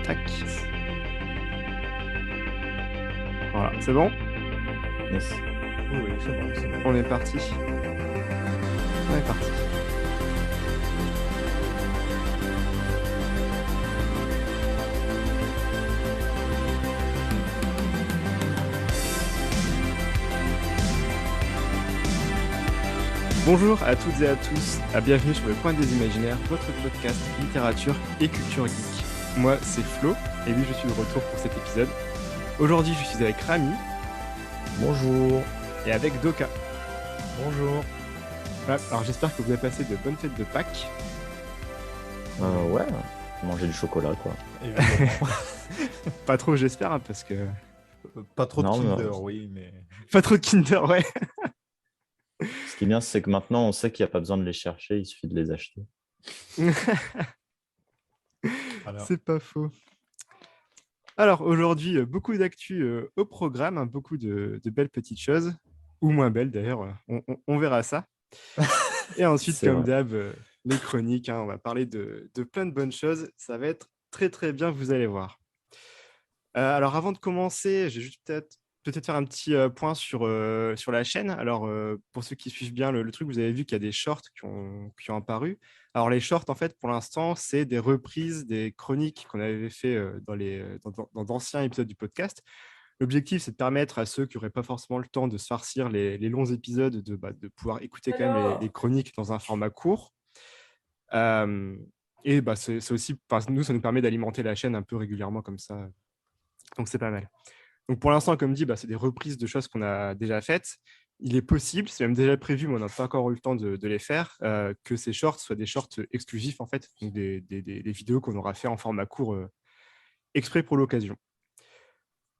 Tac. Voilà, c'est bon? Yes. Oui, oui, c'est bon, c'est bon. On est parti. On est parti. Bonjour à toutes et à tous, bienvenue sur Le Coin des Imaginaires, votre podcast littérature et culture geek. Moi, c'est Flo, et oui, je suis de retour pour cet épisode. Aujourd'hui, je suis avec Rami. Bonjour. Et avec Doka. Bonjour. Voilà, alors j'espère que vous avez passé de bonnes fêtes de Pâques. Ouais, manger du chocolat, quoi. Évidemment. Pas trop, j'espère, hein, parce que... Pas trop de Non, Kinder, non. oui, mais... Pas trop de Kinder, ouais. Ce qui est bien, c'est que maintenant, on sait qu'il n'y a pas besoin de les chercher, il suffit de les acheter. Alors, C'est pas faux. Alors aujourd'hui, beaucoup d'actu au programme, hein, beaucoup de belles petites choses, ou moins belles d'ailleurs, on verra ça. Et ensuite, C'est comme vrai. d'hab, les chroniques, hein, on va parler de plein de bonnes choses. Ça va être très très bien, vous allez voir. Alors avant de commencer, j'ai juste peut-être faire un petit point sur la chaîne. Alors pour ceux qui suivent bien le truc, vous avez vu qu'il y a des shorts qui ont apparu. Alors les shorts, en fait, pour l'instant, c'est des reprises des chroniques qu'on avait fait dans d'anciens épisodes du podcast. L'objectif, c'est de permettre à ceux qui n'auraient pas forcément le temps de se farcir les longs épisodes de pouvoir écouter quand même les chroniques dans un format court. Et c'est aussi, nous, ça nous permet d'alimenter la chaîne un peu régulièrement comme ça. Donc, c'est pas mal. Donc, pour l'instant, comme dit, c'est des reprises de choses qu'on a déjà faites. Il est possible, c'est même déjà prévu, mais on n'a pas encore eu le temps de les faire, que ces shorts soient des shorts exclusifs, en fait, donc des vidéos qu'on aura fait en format court exprès pour l'occasion.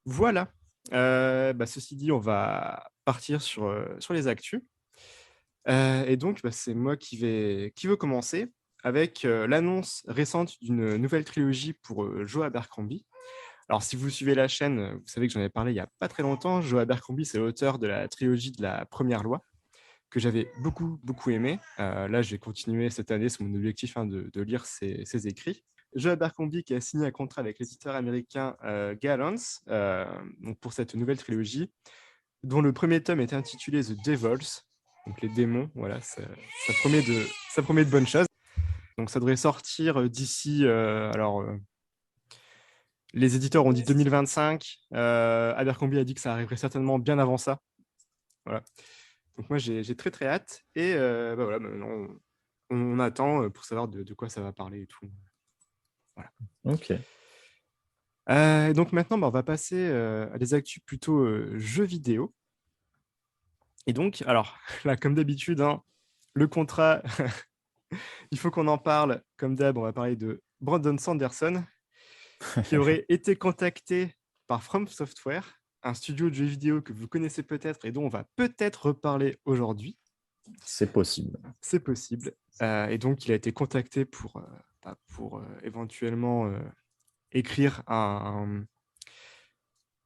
Voilà. Ceci dit, on va partir sur les actus. Et donc, c'est moi qui veux commencer avec l'annonce récente d'une nouvelle trilogie pour Joe Abercrombie. Alors, si vous suivez la chaîne, vous savez que j'en ai parlé il n'y a pas très longtemps. Joe Abercrombie, c'est l'auteur de la trilogie de la Première Loi, que j'avais beaucoup, beaucoup aimé. Là, j'ai continué cette année, c'est mon objectif, hein, de lire ses écrits. Joe Abercrombie qui a signé un contrat avec l'éditeur américain Gallants donc pour cette nouvelle trilogie, dont le premier tome est intitulé The Devils, donc les démons. Voilà, ça promet de bonnes choses. Donc, ça devrait sortir d'ici... les éditeurs ont dit 2025. Abercrombie a dit que ça arriverait certainement bien avant ça. Voilà. Donc moi, j'ai très très hâte. Et voilà, maintenant, on attend pour savoir de quoi ça va parler et tout. Voilà. Ok. Donc maintenant, on va passer à des actus plutôt jeux vidéo. Et donc, alors, là, comme d'habitude, hein, le contrat, il faut qu'on en parle. Comme d'hab, on va parler de Brandon Sanderson, qui aurait été contacté par From Software, un studio de jeux vidéo que vous connaissez peut-être et dont on va peut-être reparler aujourd'hui. C'est possible. C'est possible. Et donc, il a été contacté pour éventuellement écrire un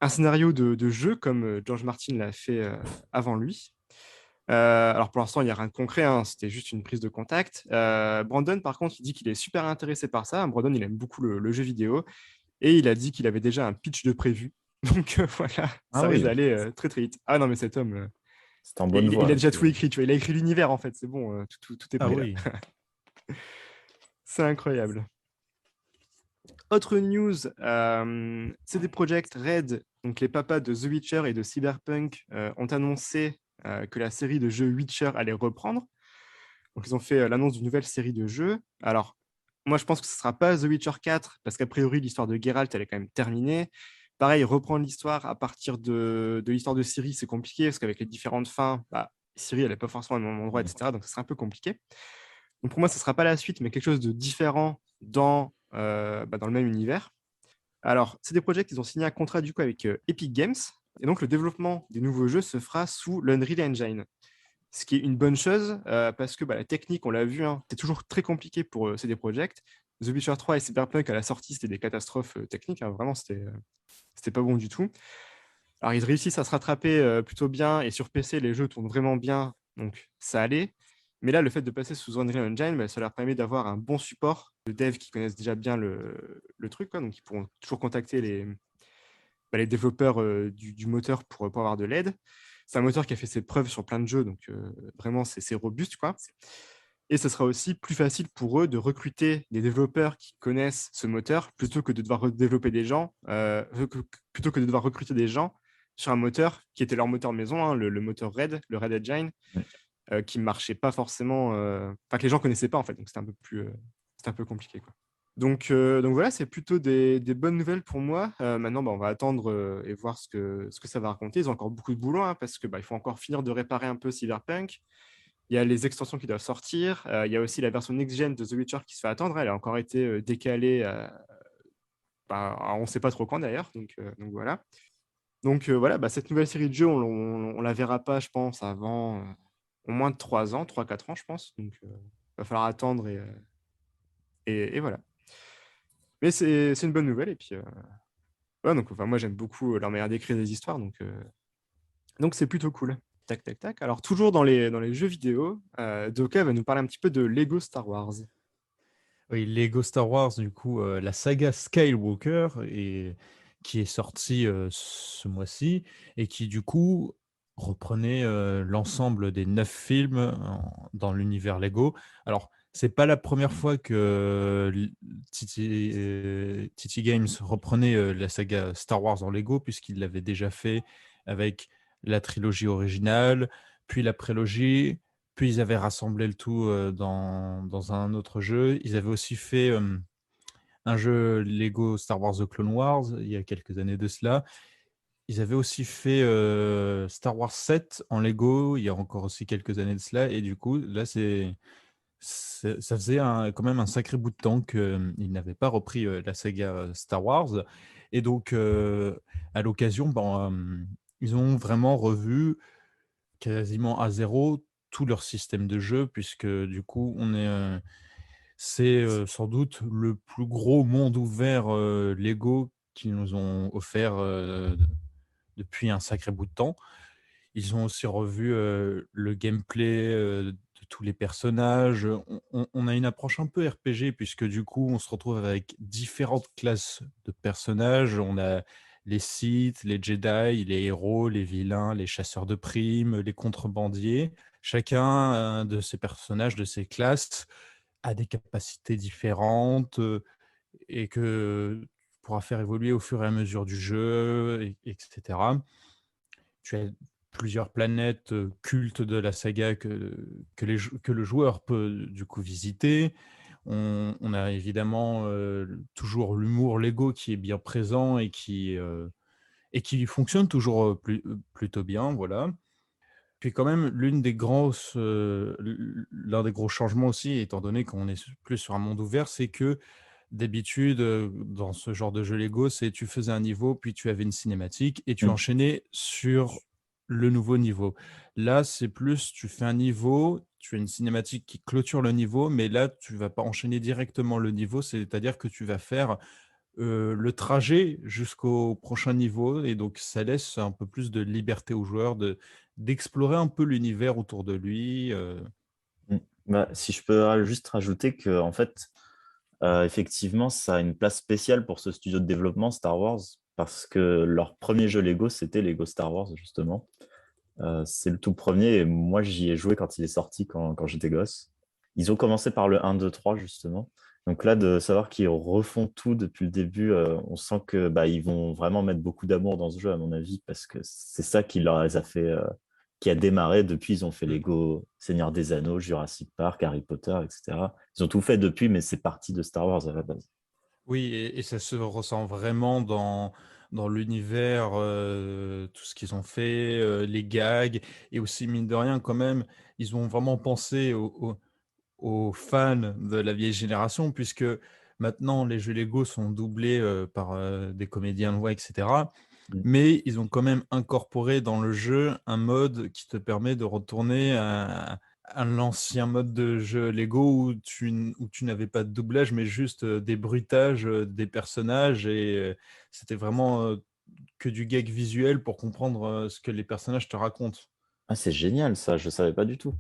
scénario de jeu comme George Martin l'a fait avant lui. Alors, pour l'instant, il n'y a rien de concret, hein, c'était juste une prise de contact. Brandon, par contre, il dit qu'il est super intéressé par ça. Brandon, il aime beaucoup le jeu vidéo. Et il a dit qu'il avait déjà un pitch de prévu. Donc voilà, ça risque d'aller très très vite. Ah non, mais cet homme, c'est en bonne voie. il a déjà tout écrit. Tu vois, il a écrit l'univers en fait. C'est bon, tout est prêt. oui. C'est incroyable. Autre news, CD Projekt Red, donc les papas de The Witcher et de Cyberpunk, ont annoncé que la série de jeux Witcher allait reprendre. Donc ils ont fait l'annonce d'une nouvelle série de jeux. Alors, moi, je pense que ce ne sera pas The Witcher 4, parce qu'a priori, l'histoire de Geralt, elle est quand même terminée. Pareil, reprendre l'histoire à partir de l'histoire de Ciri, c'est compliqué, parce qu'avec les différentes fins, Ciri, elle n'est pas forcément au même endroit, etc. Donc, ce sera un peu compliqué. Donc, pour moi, ce ne sera pas la suite, mais quelque chose de différent dans le même univers. Alors, c'est des projets qu'ils ont signé un contrat du coup avec Epic Games. Et donc, le développement des nouveaux jeux se fera sous l'Unreal Engine. Ce qui est une bonne chose, parce que la technique, on l'a vu, hein, c'est toujours très compliqué pour CD Projekt. The Witcher 3 et Cyberpunk, à la sortie, c'était des catastrophes techniques. Hein, vraiment, c'était pas bon du tout. Alors, ils réussissent à se rattraper plutôt bien. Et sur PC, les jeux tournent vraiment bien. Donc, ça allait. Mais là, le fait de passer sous Unreal Engine, bah, ça leur permet d'avoir un bon support de devs qui connaissent déjà bien le truc, quoi. Donc, ils pourront toujours contacter les développeurs du moteur pour avoir de l'aide. C'est un moteur qui a fait ses preuves sur plein de jeux, donc vraiment, c'est robuste, quoi. Et ce sera aussi plus facile pour eux de recruter des développeurs qui connaissent ce moteur plutôt que de devoir développer des gens, plutôt que de devoir recruter des gens sur un moteur qui était leur moteur maison, hein, le moteur Red, le Red Engine, Ouais. qui ne marchait pas forcément, enfin que les gens ne connaissaient pas en fait, donc c'était un peu compliqué, quoi. Donc voilà, c'est plutôt des bonnes nouvelles pour moi. Maintenant, bah, on va attendre et voir ce que ça va raconter. Ils ont encore beaucoup de boulot, hein, parce que il faut encore finir de réparer un peu Cyberpunk. Il y a les extensions qui doivent sortir. Il y a aussi la version next-gen de The Witcher qui se fait attendre. Elle a encore été décalée. On ne sait pas trop quand d'ailleurs. Donc voilà. Donc voilà, cette nouvelle série de jeux, on la verra pas, je pense, avant au moins de 3 ans, 3-4 ans, je pense. Donc il va falloir attendre et voilà. Mais c'est une bonne nouvelle. Et puis, ouais, donc, moi, j'aime beaucoup leur manière d'écrire des histoires. Donc c'est plutôt cool. Tac, tac, tac. Alors, toujours dans les jeux vidéo, Doka va nous parler un petit peu de Lego Star Wars. Oui, Lego Star Wars, du coup, la saga Skywalker, qui est sortie ce mois-ci et qui, du coup, reprenait l'ensemble des 9 films dans l'univers Lego. Alors, c'est pas la première fois que TT Games reprenait la saga Star Wars en Lego, puisqu'il l'avait déjà fait avec la trilogie originale, puis la prélogie, puis ils avaient rassemblé le tout dans un autre jeu. Ils avaient aussi fait un jeu Lego Star Wars The Clone Wars il y a quelques années de cela. Ils avaient aussi fait Star Wars 7 en Lego il y a encore aussi quelques années de cela. Et du coup, là, ça faisait quand même un sacré bout de temps qu'ils n'avaient pas repris la saga Star Wars. Et donc, à l'occasion, ils ont vraiment revu quasiment à zéro tout leur système de jeu, puisque du coup, c'est sans doute le plus gros monde ouvert Lego qu'ils nous ont offert depuis un sacré bout de temps. Ils ont aussi revu le gameplay de tous les personnages. On a une approche un peu RPG, puisque du coup, on se retrouve avec différentes classes de personnages. On a les Sith, les Jedi, les héros, les vilains, les chasseurs de primes, les contrebandiers. Chacun de ces personnages, de ces classes, a des capacités différentes et que tu pourras faire évoluer au fur et à mesure du jeu, etc. Tu as plusieurs planètes cultes de la saga que le joueur peut du coup visiter. On a évidemment toujours l'humour Lego qui est bien présent et qui fonctionne toujours plutôt bien, voilà. Puis quand même, l'un des gros changements aussi, étant donné qu'on est plus sur un monde ouvert, c'est que d'habitude, dans ce genre de jeu Lego, c'est tu faisais un niveau, puis tu avais une cinématique et tu Mm. enchaînais sur le nouveau niveau. Là, c'est plus, tu fais un niveau, tu as une cinématique qui clôture le niveau, mais là, tu vas pas enchaîner directement le niveau, c'est-à-dire que tu vas faire le trajet jusqu'au prochain niveau et donc ça laisse un peu plus de liberté au joueur d'explorer un peu l'univers autour de lui. Mm. Si je peux juste rajouter que, en fait, effectivement, ça a une place spéciale pour ce studio de développement Star Wars, parce que leur premier jeu Lego, c'était Lego Star Wars, justement. C'est le tout premier, et moi, j'y ai joué quand il est sorti, quand j'étais gosse. Ils ont commencé par le 1, 2, 3, justement. Donc là, de savoir qu'ils refont tout depuis le début, on sent que ils vont vraiment mettre beaucoup d'amour dans ce jeu, à mon avis, parce que c'est ça qui leur a fait, qui a démarré. Depuis, ils ont fait Lego Seigneur des Anneaux, Jurassic Park, Harry Potter, etc. Ils ont tout fait depuis, mais c'est parti de Star Wars à la base. Oui, et ça se ressent vraiment dans l'univers, tout ce qu'ils ont fait, les gags, et aussi, mine de rien, quand même, ils ont vraiment pensé aux fans de la vieille génération, puisque maintenant, les jeux Lego sont doublés par des comédiens de voix, etc. Mm. Mais ils ont quand même incorporé dans le jeu un mode qui te permet de retourner à l'ancien mode de jeu Lego où tu n'avais pas de doublage, mais juste des bruitages des personnages. Et c'était vraiment que du gag visuel pour comprendre ce que les personnages te racontent. Ah, c'est génial, ça, je savais pas du tout.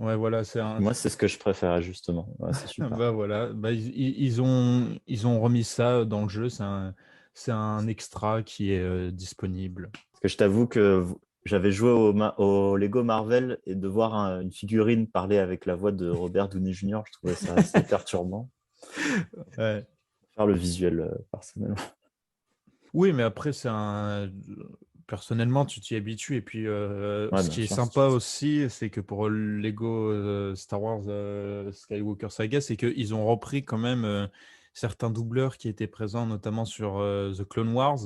Ouais, voilà, c'est un. Moi, c'est ce que je préfère, justement. Ouais, c'est super. Bah voilà, bah, ils ont remis ça dans le jeu. C'est un extra qui est disponible. Parce que je t'avoue que j'avais joué au Lego Marvel et de voir une figurine parler avec la voix de Robert Downey Jr., je trouvais ça assez perturbant. Ouais. Faire le visuel, personnellement. Oui, mais après, personnellement, tu t'y habitues. Et puis, Ouais, ce bien qui est sûr. sympa aussi, c'est que pour Lego Star Wars Skywalker Saga, c'est qu'ils ont repris quand même certains doubleurs qui étaient présents, notamment sur The Clone Wars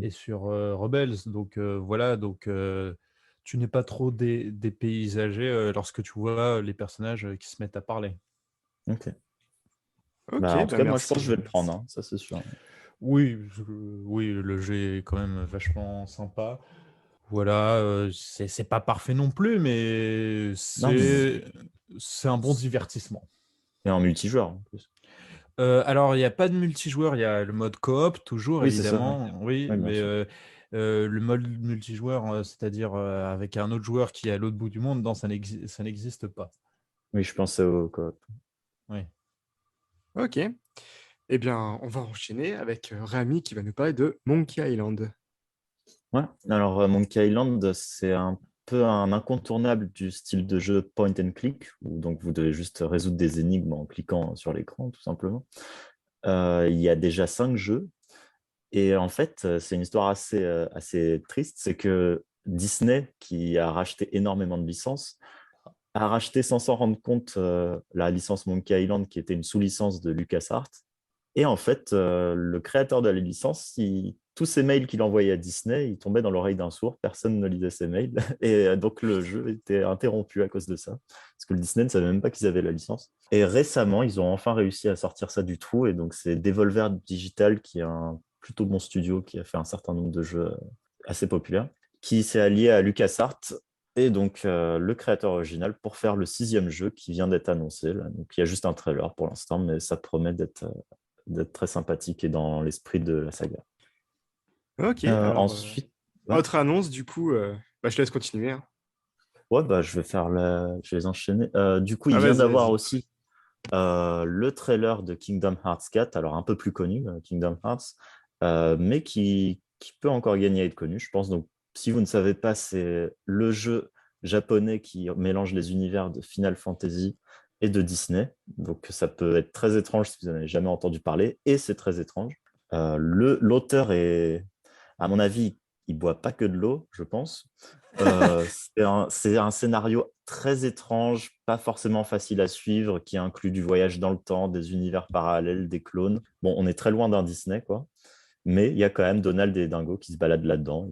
et sur Rebels. Donc, voilà. Donc, tu n'es pas trop dépaysagé lorsque tu vois les personnages qui se mettent à parler. Ok. Ok, Bah, en tout bah cas, moi, je pense merci. que je vais le prendre, hein, ça c'est sûr. Oui, oui, le jeu est quand même vachement sympa. Voilà, c'est pas parfait non plus, mais Non, mais c'est un bon divertissement. et en multijoueur en plus. Alors, il n'y a pas de multijoueur, il y a le mode coop, toujours, Oui, c'est ça. Ouais. évidemment, oui, Oui, bien mais sûr. le mode multijoueur, c'est-à-dire avec un autre joueur qui est à l'autre bout du monde, non, ça n'existe pas. Oui, je pensais au coop. Oui. Ok. Eh bien, on va enchaîner avec Rami qui va nous parler de Monkey Island. Ouais. Alors, Monkey Island, c'est un peu un incontournable du style de jeu point and click, où donc vous devez juste résoudre des énigmes en cliquant sur l'écran, tout simplement. Il y a déjà 5 jeux. Et en fait, c'est une histoire assez triste. C'est que Disney, qui a racheté énormément de licences, a racheté sans s'en rendre compte la licence Monkey Island, qui était une sous-licence de LucasArts. Et en fait, le créateur de la licence, tous ces mails qu'il envoyait à Disney, ils tombaient dans l'oreille d'un sourd, personne ne lisait ces mails. Et donc, le jeu était interrompu à cause de ça, parce que le Disney ne savait même pas qu'ils avaient la licence. Et récemment, ils ont enfin réussi à sortir ça du trou. Et donc, c'est Devolver Digital, qui est un plutôt bon studio, qui a fait un certain nombre de jeux assez populaires, qui s'est allié à LucasArts et donc le créateur original pour faire le 6e jeu qui vient d'être annoncé. Là. Donc, il y a juste un trailer pour l'instant, mais ça promet d'être très sympathique et dans l'esprit de la saga. Ok, alors, Ensuite, ouais, autre annonce, du coup, bah, je te laisse continuer, hein. ouais, bah, je vais les enchaîner. Du coup, il Ah, vient vas-y, d'avoir vas-y. aussi le trailer de Kingdom Hearts 4, alors un peu plus connu, Kingdom Hearts, mais qui peut encore gagner à être connu, je pense. Donc, si vous ne savez pas, c'est le jeu japonais qui mélange les univers de Final Fantasy et de Disney. Donc, ça peut être très étrange si vous n'en avez jamais entendu parler, et c'est très étrange. L'auteur est, à mon avis, il boit pas que de l'eau, je pense. C'est un scénario très étrange, pas forcément facile à suivre, qui inclut du voyage dans le temps, des univers parallèles, des clones. Bon, on est très loin d'un Disney, quoi. Mais il y a quand même Donald et Dingo qui se baladent là-dedans.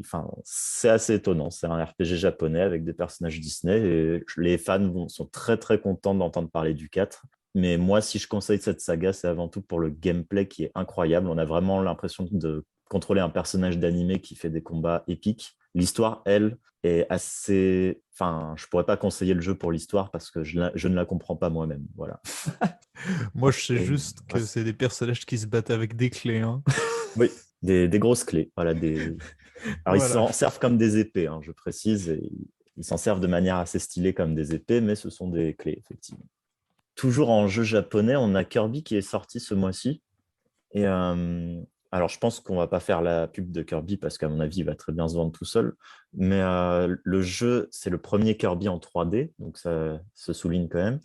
Enfin, c'est assez étonnant. C'est un RPG japonais avec des personnages Disney. Et les fans sont très, très contents d'entendre parler du 4. Mais moi, si je conseille cette saga, c'est avant tout pour le gameplay qui est incroyable. On a vraiment l'impression de contrôler un personnage d'animé qui fait des combats épiques. L'histoire, elle, est assez... Enfin, je pourrais pas conseiller le jeu pour l'histoire parce que je ne la comprends pas moi-même. Voilà. Moi, je sais Et, juste que c'est des personnages qui se battent avec des clés, hein. oui, des grosses clés. Voilà, Alors, ils Voilà. s'en servent comme des épées, hein, je précise. Et ils s'en servent de manière assez stylée comme des épées, mais ce sont des clés, effectivement. Toujours en jeu japonais, on a Kirby qui est sorti ce mois-ci. Et alors, je pense qu'on va pas faire la pub de Kirby parce qu'à mon avis, il va très bien se vendre tout seul. Mais le jeu, c'est le premier Kirby en 3D, donc ça se souligne quand même.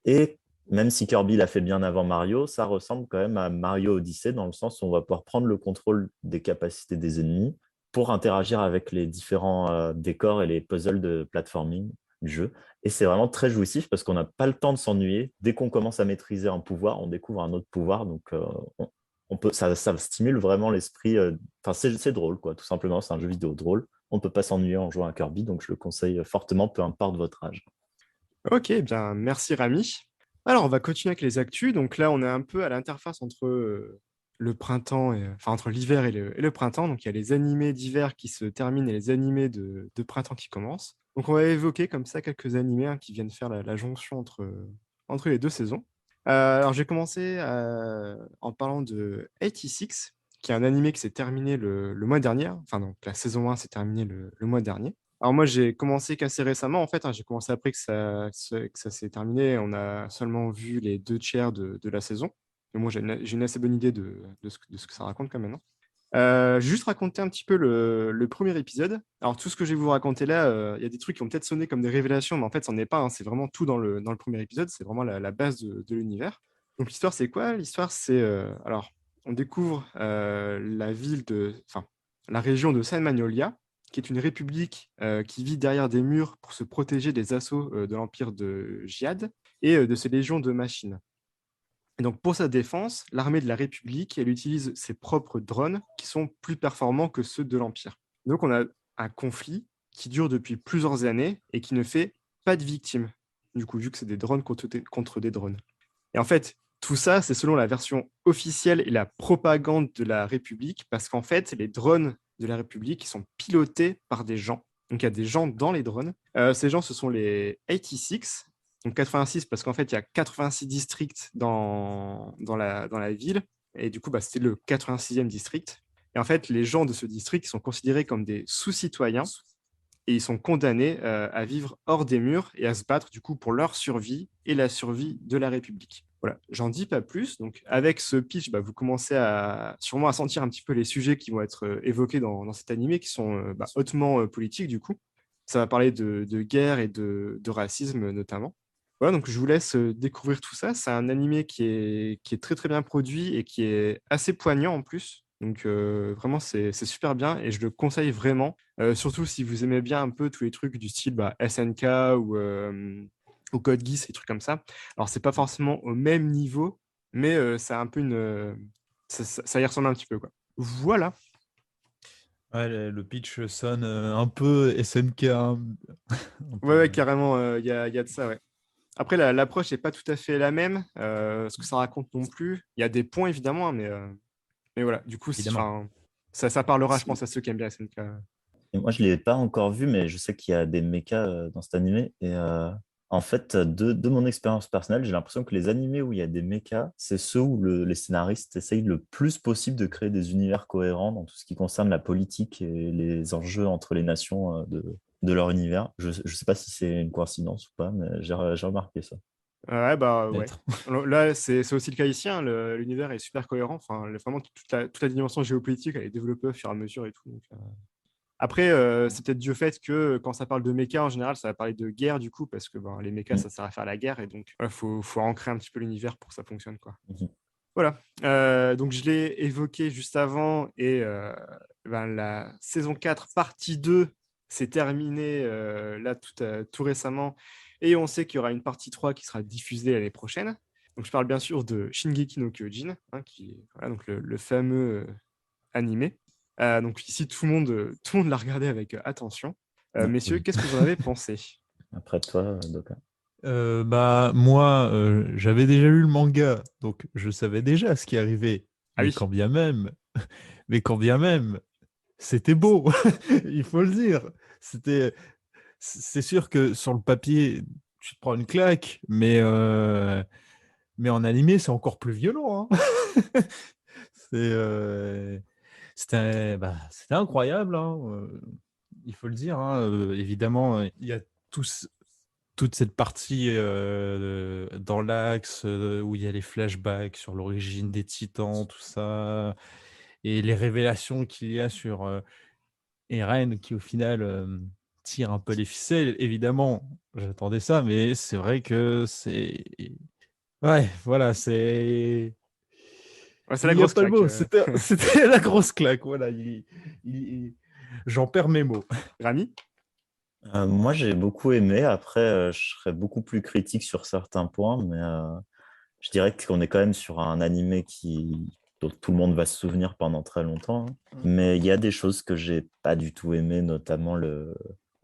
Et même si Kirby l'a fait bien avant Mario, ça ressemble quand même à Mario Odyssey dans le sens où on va pouvoir prendre le contrôle des capacités des ennemis pour interagir avec les différents décors et les puzzles de platforming du jeu. Et c'est vraiment très jouissif parce qu'on n'a pas le temps de s'ennuyer. Dès qu'on commence à maîtriser un pouvoir, on découvre un autre pouvoir. Donc, ça stimule vraiment l'esprit. Enfin, c'est drôle, quoi, tout simplement. C'est un jeu vidéo drôle. On ne peut pas s'ennuyer en jouant à Kirby, donc je le conseille fortement, peu importe votre âge. Ok, eh bien, merci Rami. Alors, on va continuer avec les actus. Donc là, on est un peu à l'interface entre le printemps, enfin entre l'hiver et le printemps. Donc, il y a les animés d'hiver qui se terminent et les animés de printemps qui commencent. Donc, on va évoquer comme ça quelques animés, hein, qui viennent faire la jonction entre les deux saisons. Alors, j'ai commencé en parlant de 86, qui est un animé qui s'est terminé le mois dernier. Enfin, donc la saison 1 s'est terminée le mois dernier. Alors moi, j'ai commencé qu'assez récemment, en fait. J'ai commencé après que ça s'est terminé. On a seulement vu les 2 tiers de la saison. Mais moi, j'ai une assez bonne idée de ce que ça raconte quand même, hein. Juste raconter un petit peu le premier épisode. Alors, tout ce que je vais vous raconter là, il y a des trucs qui vont peut-être sonner comme des révélations, mais en fait, ça n'en est pas, hein. C'est vraiment tout dans le premier épisode. C'est vraiment la base de l'univers. Donc, l'histoire, c'est quoi? L'histoire, c'est... alors, on découvre enfin, la région de San Magnolia, qui est une république qui vit derrière des murs pour se protéger des assauts de l'empire de Jihad et de ses légions de machines. Et donc, pour sa défense, l'armée de la République, elle utilise ses propres drones qui sont plus performants que ceux de l'Empire. Donc, on a un conflit qui dure depuis plusieurs années et qui ne fait pas de victimes, du coup, vu que c'est des drones contre des drones. Et en fait, tout ça, c'est selon la version officielle et la propagande de la République, parce qu'en fait, les drones de la République sont pilotés par des gens. Donc, il y a des gens dans les drones. Ces gens, ce sont les 86. Donc 86 parce qu'en fait, il y a 86 districts dans la ville. Et du coup, c'était le 86e district. Et en fait, les gens de ce district sont considérés comme des sous-citoyens et ils sont condamnés à vivre hors des murs et à se battre du coup pour leur survie et la survie de la République. Voilà, j'en dis pas plus. Donc avec ce pitch, vous commencez sûrement à sentir un petit peu les sujets qui vont être évoqués dans cet animé qui sont hautement politiques du coup. Ça va parler de guerre et de racisme notamment. Voilà, donc je vous laisse découvrir tout ça. C'est un animé qui est très très bien produit et qui est assez poignant en plus. Donc vraiment, c'est super bien et je le conseille vraiment. Surtout si vous aimez bien un peu tous les trucs du style SNK ou Code Geass, et trucs comme ça. Alors, c'est pas forcément au même niveau, mais c'est un peu ça y ressemble un petit peu, quoi. Voilà. Ouais, le pitch sonne un peu SNK. Un peu, Ouais, carrément, il y a de ça, ouais. Après, l'approche n'est pas tout à fait la même, ce que ça raconte non plus. Il y a des points, évidemment, hein, mais voilà. Du coup, évidemment. ça parlera, je pense, à ceux qui aiment bien SNK. Et moi, je ne l'ai pas encore vu, mais je sais qu'il y a des mechas dans cet animé. Et en fait, de mon expérience personnelle, j'ai l'impression que les animés où il y a des mechas, c'est ceux où les scénaristes essayent le plus possible de créer des univers cohérents dans tout ce qui concerne la politique et les enjeux entre les nations de leur univers. Je ne sais pas si c'est une coïncidence ou pas, mais j'ai remarqué ça. Ouais, ouais. Peut-être. Là, c'est aussi le cas ici, hein. L'univers est super cohérent. Enfin, vraiment, toute la dimension géopolitique, elle est développée au fur et à mesure et tout. Donc, après, c'est peut-être dû au fait que quand ça parle de méca, en général, ça va parler de guerre, du coup, parce que les mechas, Mm. ça sert à faire la guerre. Et donc, il faut ancrer un petit peu l'univers pour que ça fonctionne, quoi. Mhm. Voilà. Donc, je l'ai évoqué juste avant. Et la saison 4, partie 2, s'est terminée là tout récemment. Et on sait qu'il y aura une partie 3 qui sera diffusée l'année prochaine. Donc, je parle bien sûr de Shingeki no Kyojin, hein, voilà, donc le fameux animé. Donc ici, tout le monde l'a regardé avec attention. Messieurs, Oui. qu'est-ce que vous en avez pensé? Après toi, Doka. Moi, j'avais déjà lu le manga, donc je savais déjà ce qui arrivait. Ah Mais oui, quand bien même, mais quand bien même, c'était beau, il faut le dire. C'est sûr que sur le papier, tu te prends une claque, mais en animé, c'est encore plus violent, hein. C'est, c'était incroyable, hein. Il faut le dire, hein. Évidemment, il y a toute cette partie dans l'axe où il y a les flashbacks sur l'origine des Titans, tout ça, et les révélations qu'il y a sur Eren qui au final tire un peu les ficelles. Évidemment, j'attendais ça, mais c'est vrai que c'est... Ouais, voilà, c'est... ouais, c'est Il la n'y a grosse pas le claque. mot, c'était la grosse claque, voilà. J'en perds mes mots. Rami? Moi, j'ai beaucoup aimé. Après, je serais beaucoup plus critique sur certains points, mais je dirais qu'on est quand même sur un animé dont tout le monde va se souvenir pendant très longtemps, hein. Mais il y a des choses que j'ai pas du tout aimées, notamment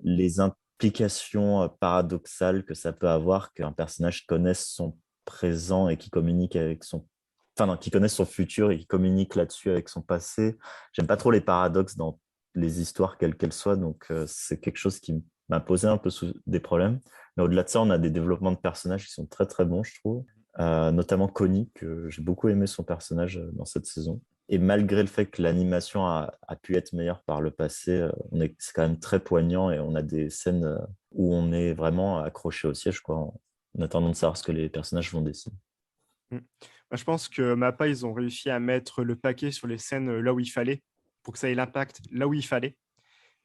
les implications paradoxales que ça peut avoir qu'un personnage connaisse son présent et qui communique avec son... Enfin, non, qui connaisse son futur et qui communique là-dessus avec son passé. J'aime pas trop les paradoxes dans les histoires, quelles qu'elles soient, donc c'est quelque chose qui m'a posé un peu des problèmes. Mais au-delà de ça, on a des développements de personnages qui sont très très bons, je trouve. Notamment Connie, que j'ai beaucoup aimé son personnage dans cette saison. Et malgré le fait que l'animation a pu être meilleure par le passé, c'est quand même très poignant et on a des scènes où on est vraiment accroché au siège, quoi, en attendant de savoir ce que les personnages vont décider. Mm. Moi, je pense que MAPPA, ils ont réussi à mettre le paquet sur les scènes là où il fallait, pour que ça ait l'impact là où il fallait.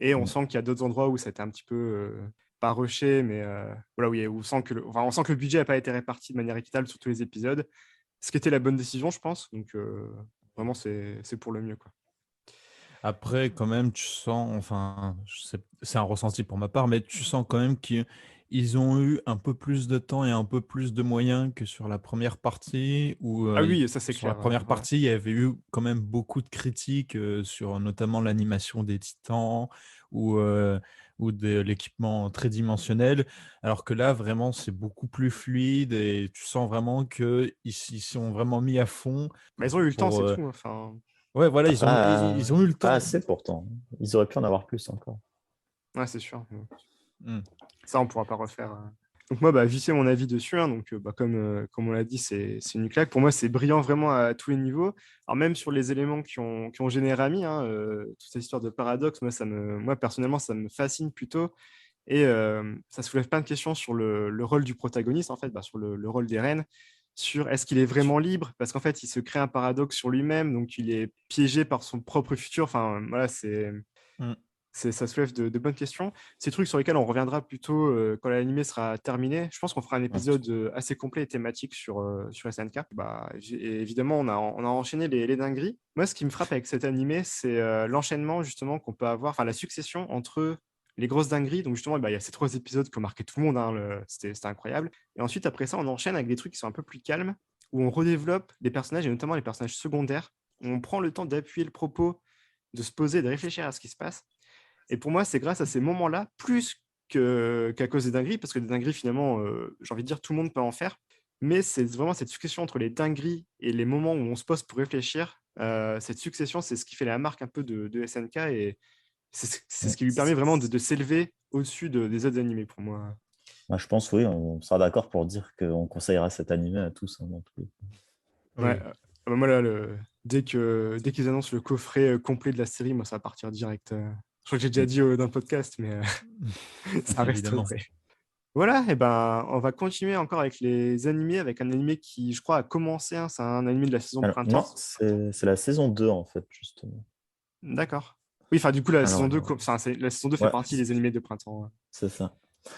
Et on Mm. sent qu'il y a d'autres endroits où c'était un petit peu pas rushé, mais voilà, où on sent que on sent que le budget n'a pas été réparti de manière équitable sur tous les épisodes. Ce qui était la bonne décision, je pense. Donc vraiment, c'est pour le mieux, quoi. Après, quand même, tu sens, enfin, c'est un ressenti pour ma part, mais tu sens quand même qu'ils ont eu un peu plus de temps et un peu plus de moyens que sur la première partie, où Ah oui, ça c'est sur la clair. première Ouais. partie, il y avait eu quand même beaucoup de critiques sur notamment l'animation des titans ou de l'équipement tridimensionnel, alors que là, vraiment, c'est beaucoup plus fluide et tu sens vraiment qu'ils s'y sont vraiment mis à fond Mais ils ont eu le temps, pour... c'est tout. Enfin, Ouais, voilà, Pas, ils ont eu le pas temps. assez pourtant. Ils auraient pu en avoir plus encore. ouais, c'est sûr. Mm. Ça, on pourra pas refaire. Donc moi, vite fait mon avis dessus. Hein, donc, comme on l'a dit, c'est une claque. Pour moi, c'est brillant vraiment à tous les niveaux. Alors même sur les éléments qui ont généré Ami, hein, toute cette histoire de paradoxe, moi personnellement, ça me fascine plutôt. Et ça soulève plein de questions sur le rôle du protagoniste, en fait, sur le rôle des reines, sur est-ce qu'il est vraiment libre, parce qu'en fait, il se crée un paradoxe sur lui-même, donc il est piégé par son propre futur. Enfin, voilà, Mm. ça soulève de bonnes questions. Ces trucs sur lesquels on reviendra plutôt quand l'animé sera terminé. Je pense qu'on fera un Ouais. épisode assez complet et thématique sur SNK. Et évidemment, on a enchaîné les dingueries. Moi, ce qui me frappe avec cet animé, c'est l'enchaînement justement qu'on peut avoir, enfin la succession entre les grosses dingueries. Donc justement, il y a ces 3 épisodes qui ont marqué tout le monde. Hein, c'était incroyable. Et ensuite, après ça, on enchaîne avec des trucs qui sont un peu plus calmes, où on redéveloppe les personnages, et notamment les personnages secondaires, où on prend le temps d'appuyer le propos, de se poser, de réfléchir à ce qui se passe. Et pour moi, c'est grâce à ces moments-là, plus qu'à cause des dingueries, parce que des dingueries, finalement, j'ai envie de dire, tout le monde peut en faire. Mais c'est vraiment cette succession entre les dingueries et les moments où on se pose pour réfléchir. Cette succession, c'est ce qui fait la marque un peu de SNK et c'est ce qui lui permet vraiment de s'élever au-dessus des autres animés pour moi. Moi, je pense, oui, on sera d'accord pour dire qu'on conseillera cet animé à tous, hein, dans tous les cas. Ouais, Oui. moi, là, dès qu'ils annoncent le coffret complet de la série, moi, ça va partir direct. Je crois que j'ai déjà dit dans le podcast, mais ça reste Évidemment. vrai. Voilà, et on va continuer encore avec les animés, avec un animé qui, je crois, a commencé. Hein, c'est un animé de la saison de Alors, printemps. non, c'est la saison 2, en fait, justement. D'accord. Oui, enfin, du coup, la saison Alors, 2, la saison 2 fait ouais, partie des animés de printemps. Ouais. c'est ça.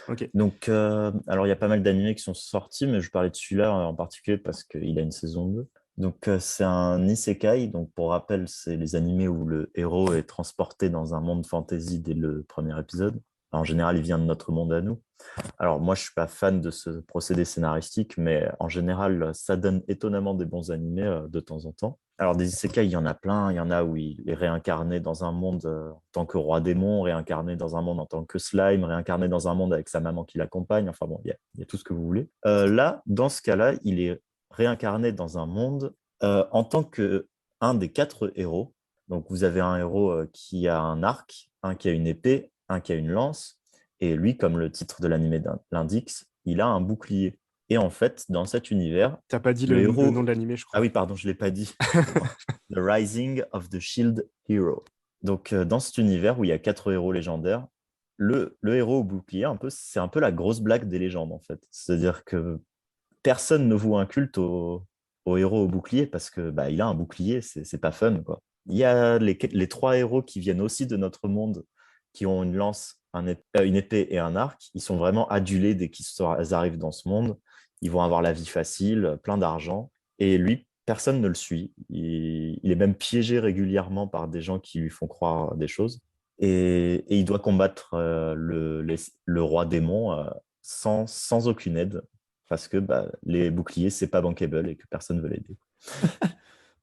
Ok. Donc, alors, il y a pas mal d'animés qui sont sortis, mais je parlais de celui-là en particulier parce qu'il a une saison 2. Donc, c'est un isekai. Donc, pour rappel, c'est les animés où le héros est transporté dans un monde fantasy dès le premier épisode. En général, il vient de notre monde à nous. Alors, moi, je suis pas fan de ce procédé scénaristique, mais en général, ça donne étonnamment des bons animés de temps en temps. Alors, des isekai, il y en a plein. Il y en a où il est réincarné dans un monde en tant que roi démon, réincarné dans un monde en tant que slime, réincarné dans un monde avec sa maman qui l'accompagne. Enfin bon, il y a tout ce que vous voulez. Là, dans ce cas-là, il est réincarné dans un monde en tant que un des 4 héros. Donc, vous avez un héros qui a un arc, un qui a une épée, un qui a une lance. Et lui, comme le titre de l'animé l'indique, il a un bouclier. Et en fait, dans cet univers, T'as pas dit le le nom héros... de l'animé, je Ah crois. oui, pardon, je ne l'ai pas dit. The Rising of the Shield Hero. Donc, dans cet univers où il y a 4 héros légendaires, le héros au bouclier, c'est un peu la grosse blague des légendes, en fait. C'est-à-dire que personne ne voue un culte au héros au bouclier parce que il a un bouclier, c'est pas fun, quoi. Il y a les 3 héros qui viennent aussi de notre monde, qui ont une lance, une épée et un arc. Ils sont vraiment adulés dès qu'ils arrivent dans ce monde. Ils vont avoir la vie facile, plein d'argent. Et lui, personne ne le suit. Il est même piégé régulièrement par des gens qui lui font croire des choses. Et il doit combattre le roi démon sans aucune aide parce que les boucliers, c'est pas bankable et que personne ne veut l'aider.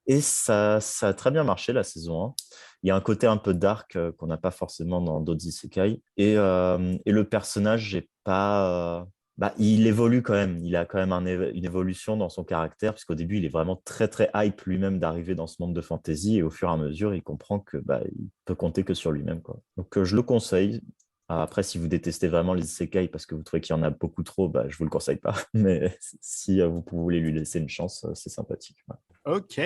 Et ça a très bien marché la saison 1. Il y a un côté un peu dark qu'on n'a pas forcément dans d'autres isekai. Et le personnage est pas. Il évolue quand même. Il a quand même une évolution dans son caractère, puisqu'au début, il est vraiment très très hype lui-même d'arriver dans ce monde de fantasy. Et au fur et à mesure, il comprend que il peut compter que sur lui-même, quoi. Donc je le conseille. Après, si vous détestez vraiment les isekai parce que vous trouvez qu'il y en a beaucoup trop, je vous le conseille pas. Mais si vous voulez lui laisser une chance, c'est sympathique. Ouais. Ok.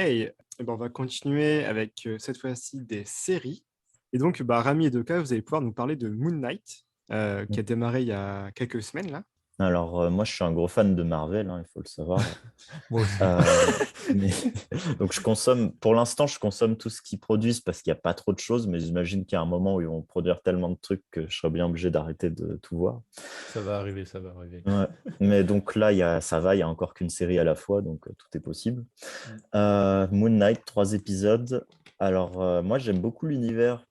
Eh ben, on va continuer avec cette fois-ci des séries. Et donc, Rami et Doka, vous allez pouvoir nous parler de Moon Knight, qui a démarré il y a quelques semaines là. Alors, moi, je suis un gros fan de Marvel, hein, il faut le savoir. Moi aussi. Mais donc, pour l'instant, je consomme tout ce qu'ils produisent parce qu'il n'y a pas trop de choses, mais j'imagine qu'il y a un moment où ils vont produire tellement de trucs que je serai bien obligé d'arrêter de tout voir. Ça va arriver, ça va arriver. Ouais. Mais donc là, ça va, il n'y a encore qu'une série à la fois, donc tout est possible. Mm. Moon Knight, 3 épisodes. Alors, moi, j'aime beaucoup l'univers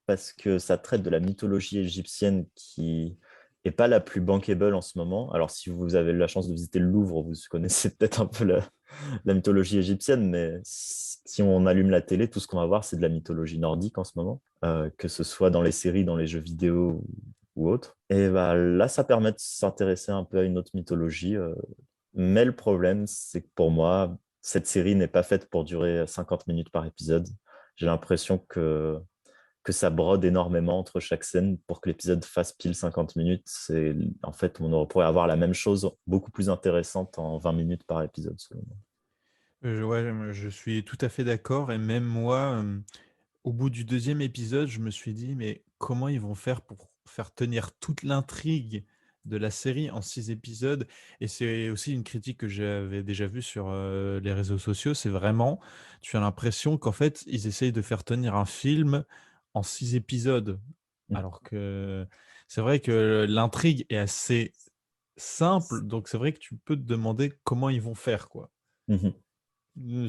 parce que ça traite de la mythologie égyptienne qui n'est pas la plus bankable en ce moment. Alors, si vous avez la chance de visiter le Louvre, vous connaissez peut-être un peu la mythologie égyptienne, mais si on allume la télé, tout ce qu'on va voir, c'est de la mythologie nordique en ce moment, que ce soit dans les séries, dans les jeux vidéo ou autres. Et bah, là, ça permet de s'intéresser un peu à une autre mythologie. Mais le problème, c'est que pour moi, cette série n'est pas faite pour durer 50 minutes par épisode. J'ai l'impression que ça brode énormément entre chaque scène pour que l'épisode fasse pile 50 minutes. En fait, on pourrait avoir la même chose beaucoup plus intéressante en 20 minutes par épisode, selon moi. Ouais, je suis tout à fait d'accord. Et même moi, au bout du deuxième épisode, je me suis dit, mais comment ils vont faire pour faire tenir toute l'intrigue de la série en 6 épisodes? Et c'est aussi une critique que j'avais déjà vue sur les réseaux sociaux. C'est vraiment, tu as l'impression qu'en fait, ils essayent de faire tenir un film en 6 épisodes. Alors que c'est vrai que l'intrigue est assez simple. Donc c'est vrai que tu peux te demander comment ils vont faire, quoi. Mhm.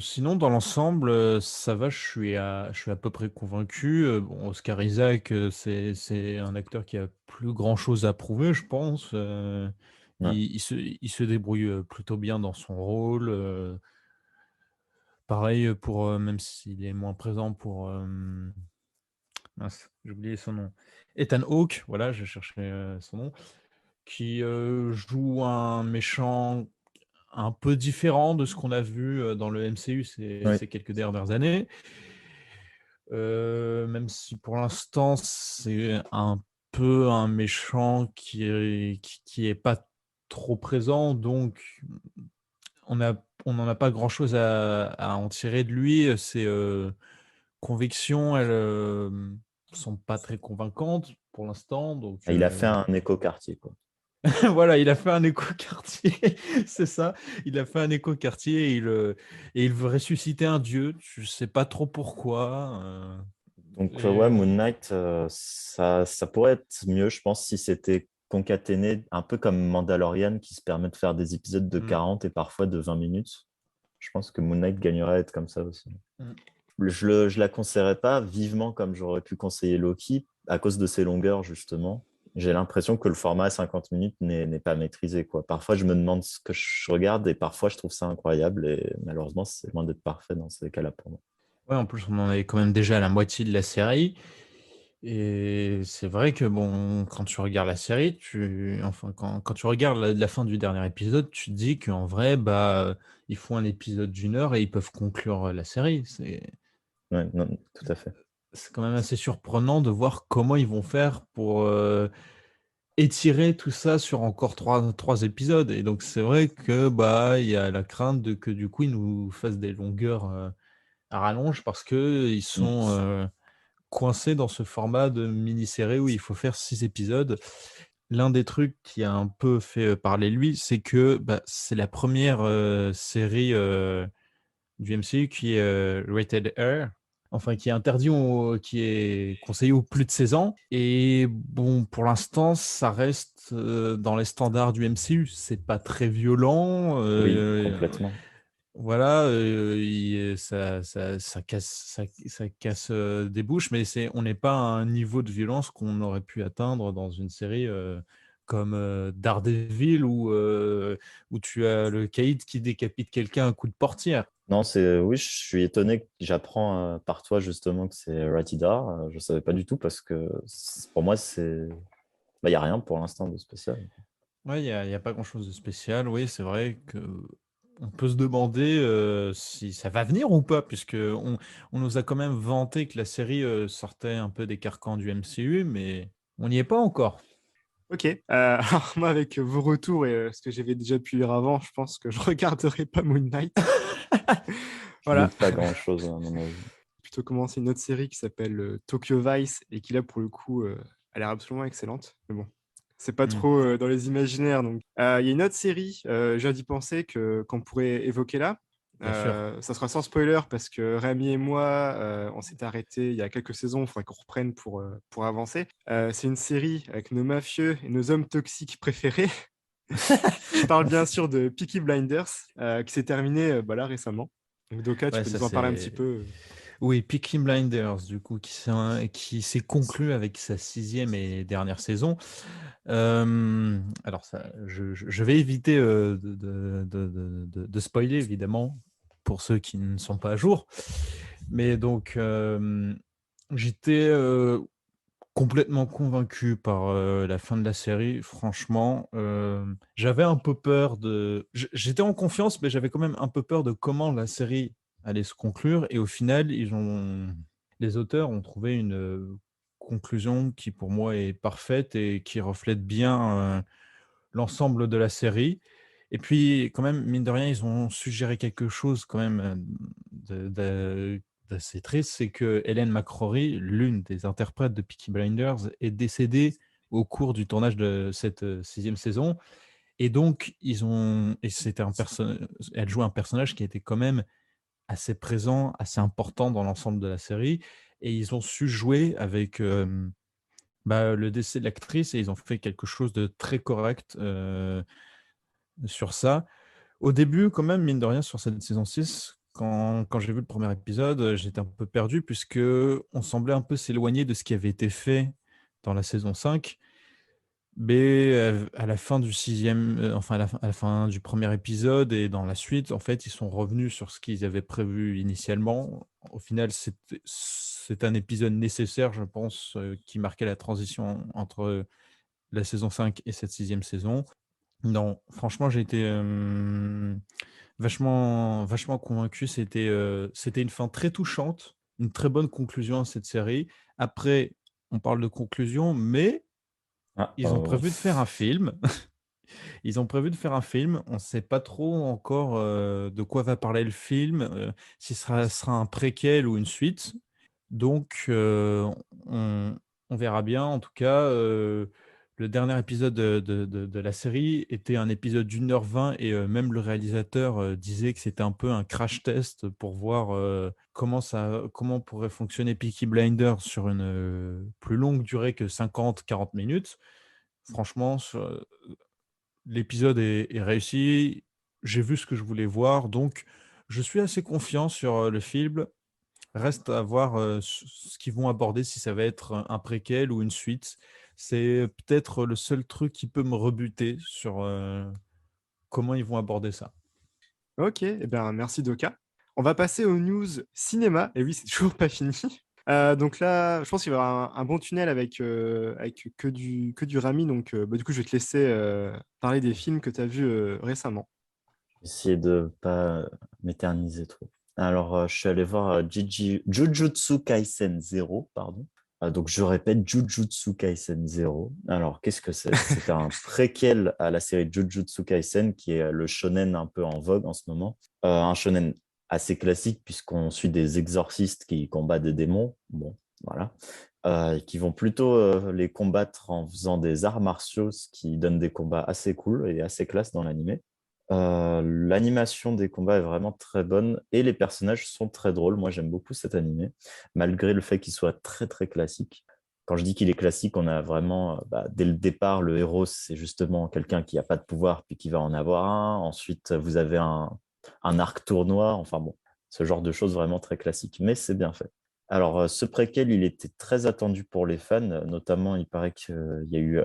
Sinon, dans l'ensemble, ça va, je suis à peu près convaincu. Bon, Oscar Isaac, c'est un acteur qui a plus grand-chose à prouver, je pense. Ouais. Il se débrouille plutôt bien dans son rôle. Pareil pour, même s'il est moins présent pour, mince, j'ai oublié son nom. Ethan Hawke, voilà, je cherchais son nom, qui joue un méchant un peu différent de ce qu'on a vu dans le MCU Ouais. ces quelques dernières années. Même si pour l'instant, c'est un peu un méchant qui est pas trop présent, donc on n'en a pas grand-chose à en tirer de lui. Ses convictions, elles sont pas très convaincantes pour l'instant, donc Il a fait un éco-quartier, quoi. voilà, il a fait un éco-quartier, c'est ça. Il a fait un éco-quartier et il veut ressusciter un dieu. Je sais pas trop pourquoi. Donc, ouais, Et Moon Knight, ça pourrait être mieux, je pense, si c'était concaténé, un peu comme Mandalorian, qui se permet de faire des épisodes de Mm, 40 et parfois de 20 minutes. Je pense que Moon Knight gagnerait à être comme ça aussi. mm. Je la conseillerais pas vivement comme j'aurais pu conseiller Loki, à cause de ses longueurs, justement. J'ai l'impression que le format à 50 minutes n'est pas maîtrisé, quoi. Parfois, je me demande ce que je regarde et parfois, je trouve ça incroyable. Et malheureusement, c'est loin d'être parfait dans ces cas-là pour moi. Ouais, en plus, on en avait quand même déjà à la moitié de la série. Et c'est vrai que bon, quand tu regardes la série, enfin, quand tu regardes la fin du dernier épisode, tu te dis qu'en vrai, ils font un épisode d'1 heure et ils peuvent conclure la série. Ouais, non, tout à fait. C'est quand même assez surprenant de voir comment ils vont faire pour étirer tout ça sur encore trois épisodes. Et donc, c'est vrai que il y a la crainte de que du coup, ils nous fassent des longueurs à rallonge parce que ils Mm. sont coincés dans ce format de mini-série où il faut faire 6 épisodes. L'un des trucs qui a un peu fait parler lui, c'est que c'est la première série du MCU qui est rated R, enfin qui est interdit, qui est conseillé aux plus de 16 ans. Et bon, pour l'instant, ça reste dans les standards du MCU. C'est pas très violent. Oui, complètement. Voilà, ça casse des bouches, mais on n'est pas à un niveau de violence qu'on aurait pu atteindre dans une série comme Daredevil où tu as le caïd qui décapite quelqu'un à un coup de portière. Non, oui, je suis étonné que j'apprends par toi justement que c'est rated R. Je ne savais pas du tout parce que pour moi, il n'y a rien pour l'instant de spécial. Ouais, il y a pas grand-chose de spécial. Oui, c'est vrai que on peut se demander si ça va venir ou pas, puisque on nous a quand même vanté que la série sortait un peu des carcans du MCU, mais on n'y est pas encore. Ok, alors moi avec vos retours et ce que j'avais déjà pu lire avant, je pense que je regarderai pas Moon Knight. qui Voilà. doute pas grand-chose, à mon avis. Plutôt commencer une autre série qui s'appelle Tokyo Vice et qui là pour le coup a l'air absolument excellente. Mais bon, c'est pas trop dans les imaginaires. Donc, il y a une autre série, je viens d'y penser qu'on pourrait évoquer là. Bien sûr. Ça sera sans spoiler parce que Rémi et moi, on s'est arrêté il y a quelques saisons. Il faudrait qu'on reprenne pour avancer. C'est une série avec nos mafieux et nos hommes toxiques préférés. Je parle bien sûr de Peaky Blinders qui s'est terminé là récemment. Donc Doka, tu Ouais, peux ça nous en parler un petit c'est. peu Oui, Peaky Blinders, du coup, qui s'est conclu avec sa 6e et dernière saison. Alors, je vais éviter de spoiler, évidemment, pour ceux qui ne sont pas à jour. Mais donc, j'étais complètement convaincu par la fin de la série. Franchement, j'avais un peu peur de. J'étais en confiance, mais j'avais quand même un peu peur de comment la série allait se conclure. Et au final, les auteurs ont trouvé une conclusion qui, pour moi, est parfaite et qui reflète bien l'ensemble de la série. Et puis, quand même, mine de rien, ils ont suggéré quelque chose quand même d'assez triste, c'est que Hélène McCrory, l'une des interprètes de Peaky Blinders, est décédée au cours du tournage de cette 6e saison. Et donc, elle jouait un personnage qui était quand même assez présent, assez important dans l'ensemble de la série. Et ils ont su jouer avec le décès de l'actrice et ils ont fait quelque chose de très correct sur ça. Au début, quand même, mine de rien, sur cette saison 6, quand j'ai vu le premier épisode, j'étais un peu perdu puisque on semblait un peu s'éloigner de ce qui avait été fait dans la saison 5. Mais à la fin du 6e, enfin à la fin du premier épisode et dans la suite, en fait, ils sont revenus sur ce qu'ils avaient prévu initialement. Au final, c'est un épisode nécessaire, je pense, qui marquait la transition entre la saison 5 et cette 6e saison. Non, franchement, j'ai été vachement convaincu. C'était une fin très touchante, une très bonne conclusion à cette série. Après, on parle de conclusion, mais Ah, ils ont prévu de faire un film. Ils ont prévu de faire un film. On ne sait pas trop encore de quoi va parler le film, si sera un préquel ou une suite. Donc, on verra bien. En tout cas, le dernier épisode de la série était un épisode d'1h20 et même le réalisateur disait que c'était un peu un crash test pour voir comment pourrait fonctionner Peaky Blinders sur une plus longue durée que 50-40 minutes. Franchement, l'épisode est réussi. J'ai vu ce que je voulais voir, donc je suis assez confiant sur le film. Reste à voir ce qu'ils vont aborder, si ça va être un préquel ou une suite. C'est peut-être le seul truc qui peut me rebuter sur comment ils vont aborder ça. Ok, eh bien, merci Doka. On va passer aux news cinéma. Et oui, c'est toujours pas fini. Donc là, je pense qu'il va y avoir un bon tunnel avec que du Rami. Donc, du coup, je vais te laisser parler des films que tu as vus récemment. Essayer de pas m'éterniser trop. Alors, je suis allé voir Jujutsu Kaisen 0, pardon. Donc, je répète, Jujutsu Kaisen 0. Alors, qu'est-ce que c'est? C'est un préquel à la série Jujutsu Kaisen, qui est le shonen un peu en vogue en ce moment. Un shonen assez classique, puisqu'on suit des exorcistes qui combattent des démons. Bon, voilà. Qui vont plutôt les combattre en faisant des arts martiaux, ce qui donne des combats assez cool et assez classe dans l'animé. L'animation des combats est vraiment très bonne et les personnages sont très drôles. Moi, j'aime beaucoup cet animé, malgré le fait qu'il soit très très classique. Quand je dis qu'il est classique, on a vraiment, dès le départ, le héros, c'est justement quelqu'un qui n'a pas de pouvoir puis qui va en avoir un. Ensuite, vous avez un arc tournoi. Enfin bon, ce genre de choses vraiment très classiques, mais c'est bien fait. Alors, ce préquel, il était très attendu pour les fans, notamment, il paraît qu'il y a eu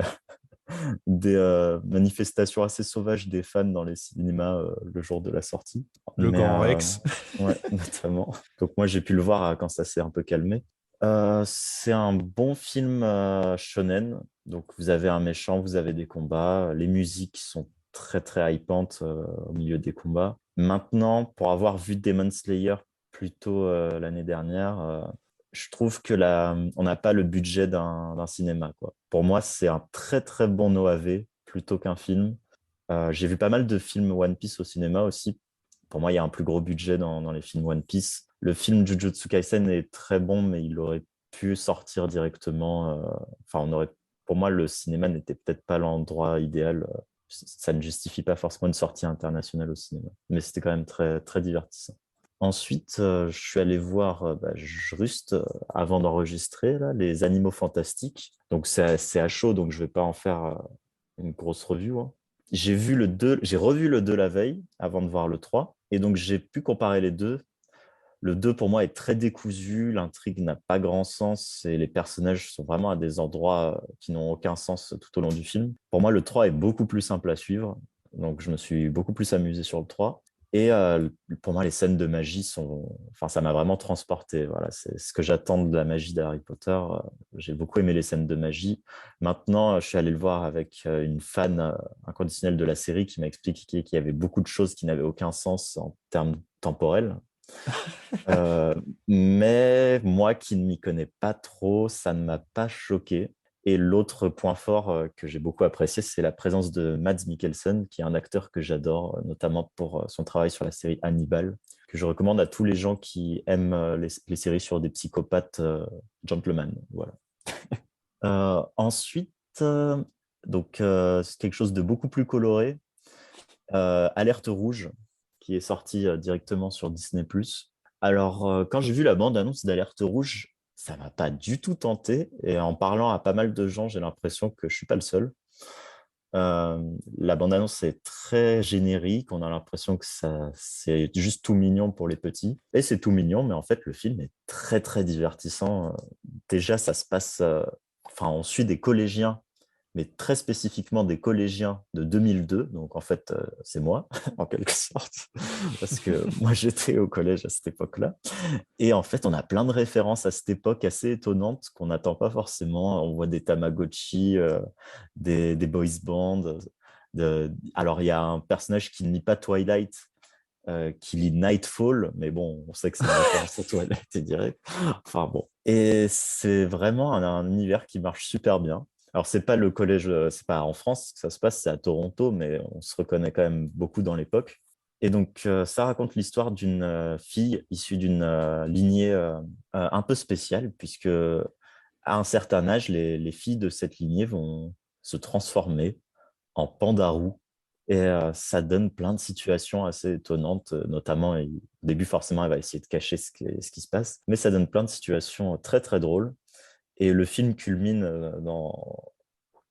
des manifestations assez sauvages des fans dans les cinémas le jour de la sortie. Le Mais Grand Rex. ouais, notamment. Donc moi, j'ai pu le voir quand ça s'est un peu calmé. C'est un bon film shonen. Donc vous avez un méchant, vous avez des combats. Les musiques sont très très hypantes au milieu des combats. Maintenant, pour avoir vu Demon Slayer plus tôt l'année dernière, je trouve que on n'a pas le budget d'un cinéma, quoi. Pour moi, c'est un très très bon OAV plutôt qu'un film. J'ai vu pas mal de films One Piece au cinéma aussi pour moi, il y a un plus gros budget dans les films One Piece. Le film Jujutsu Kaisen est très bon, mais il aurait pu sortir directement. Pour moi, le cinéma n'était peut-être pas l'endroit idéal. Ça ne justifie pas forcément une sortie internationale au cinéma, mais c'était quand même très, très divertissant. Ensuite, je suis allé voir juste avant d'enregistrer là, Les Animaux Fantastiques. Donc, c'est à chaud, donc je ne vais pas en faire une grosse review, hein. J'ai revu le 2 la veille avant de voir le 3. Et donc, j'ai pu comparer les deux. Le 2, pour moi, est très décousu. L'intrigue n'a pas grand sens et les personnages sont vraiment à des endroits qui n'ont aucun sens tout au long du film. Pour moi, le 3 est beaucoup plus simple à suivre. Donc, je me suis beaucoup plus amusé sur le 3. Et pour moi, les scènes de magie sont. Enfin, ça m'a vraiment transporté. Voilà, c'est ce que j'attends de la magie d'Harry Potter. J'ai beaucoup aimé les scènes de magie. Maintenant, je suis allé le voir avec une fan inconditionnelle de la série qui m'a expliqué qu'il y avait beaucoup de choses qui n'avaient aucun sens en termes temporels. Euh, mais moi qui ne m'y connais pas trop, ça ne m'a pas choqué. Et l'autre point fort que j'ai beaucoup apprécié, c'est la présence de Mads Mikkelsen, qui est un acteur que j'adore, notamment pour son travail sur la série Hannibal, que je recommande à tous les gens qui aiment les séries sur des psychopathes gentlemen. Voilà. Ensuite, c'est quelque chose de beaucoup plus coloré. Alerte rouge, qui est sorti directement sur Disney+. Alors, quand j'ai vu la bande-annonce d'Alerte Rouge, ça m'a pas du tout tenté. Et en parlant à pas mal de gens, j'ai l'impression que je suis pas le seul. La bande-annonce est très générique. On a l'impression que c'est juste tout mignon pour les petits. Et c'est tout mignon, mais en fait, le film est très, très divertissant. Déjà, ça se passe... on suit des collégiens, mais très spécifiquement des collégiens de 2002. Donc, en fait, c'est moi, en quelque sorte, parce que moi, j'étais au collège à cette époque-là. Et en fait, on a plein de références à cette époque assez étonnantes qu'on n'attend pas forcément. On voit des Tamagotchi, des boys bands. Alors, il y a un personnage qui ne lit pas Twilight, qui lit Nightfall, mais bon, on sait que c'est une référence à Twilight direct. Enfin bon. Et c'est vraiment un univers qui marche super bien. Alors, c'est pas le collège, c'est pas en France que ça se passe, c'est à Toronto, mais on se reconnaît quand même beaucoup dans l'époque. Et donc, ça raconte l'histoire d'une fille issue d'une lignée un peu spéciale, puisque à un certain âge, les filles de cette lignée vont se transformer en pandarous. Et ça donne plein de situations assez étonnantes, notamment, au début, forcément, elle va essayer de cacher ce qui se passe, mais ça donne plein de situations très, très drôles. Et le film culmine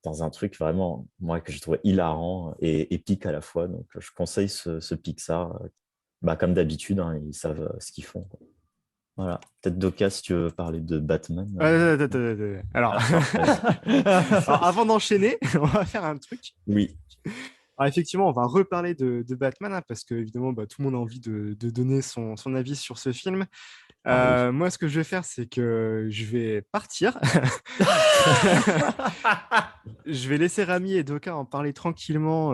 dans un truc vraiment, moi, que je trouvais hilarant et épique à la fois. Donc, je conseille ce Pixar. Comme d'habitude, hein, ils savent ce qu'ils font, quoi. Voilà. Peut-être Doka, si tu veux parler de Batman. Alors, alors, avant d'enchaîner, on va faire un truc. Oui. Alors, effectivement, on va reparler de Batman, hein, parce que évidemment, tout le monde a envie de donner son avis sur ce film. Oui. Moi, ce que je vais faire, c'est que je vais partir. Je vais laisser Rami et Doka en parler tranquillement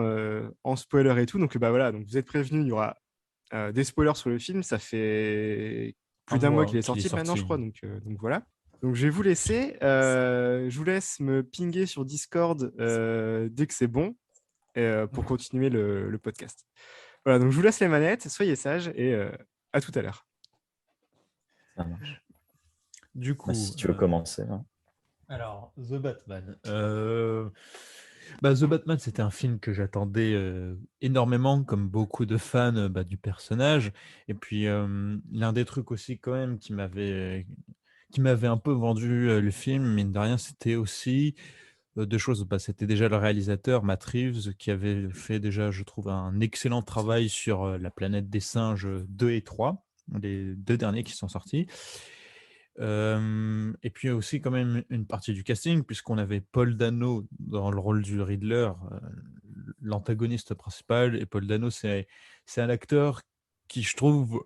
en spoiler et tout. Donc, voilà, donc vous êtes prévenus, il y aura des spoilers sur le film. Ça fait plus d'un mois qu'il est sorti maintenant, je crois. Donc voilà. Donc je vais vous laisser. Je vous laisse me pinguer sur Discord dès que c'est bon pour continuer le podcast. Voilà, donc je vous laisse les manettes. Soyez sages et à tout à l'heure. Ça marche. Du coup, si tu veux commencer. Hein. Alors, The Batman. The Batman, c'était un film que j'attendais énormément, comme beaucoup de fans du personnage. Et puis, l'un des trucs aussi, quand même, qui m'avait un peu vendu le film, mine de rien, c'était aussi deux choses. C'était déjà le réalisateur, Matt Reeves, qui avait fait déjà, je trouve, un excellent travail sur La planète des singes 2 et 3, les deux derniers qui sont sortis. Et puis aussi quand même une partie du casting, puisqu'on avait Paul Dano dans le rôle du Riddler, l'antagoniste principal. Et Paul Dano, c'est un acteur qui, je trouve,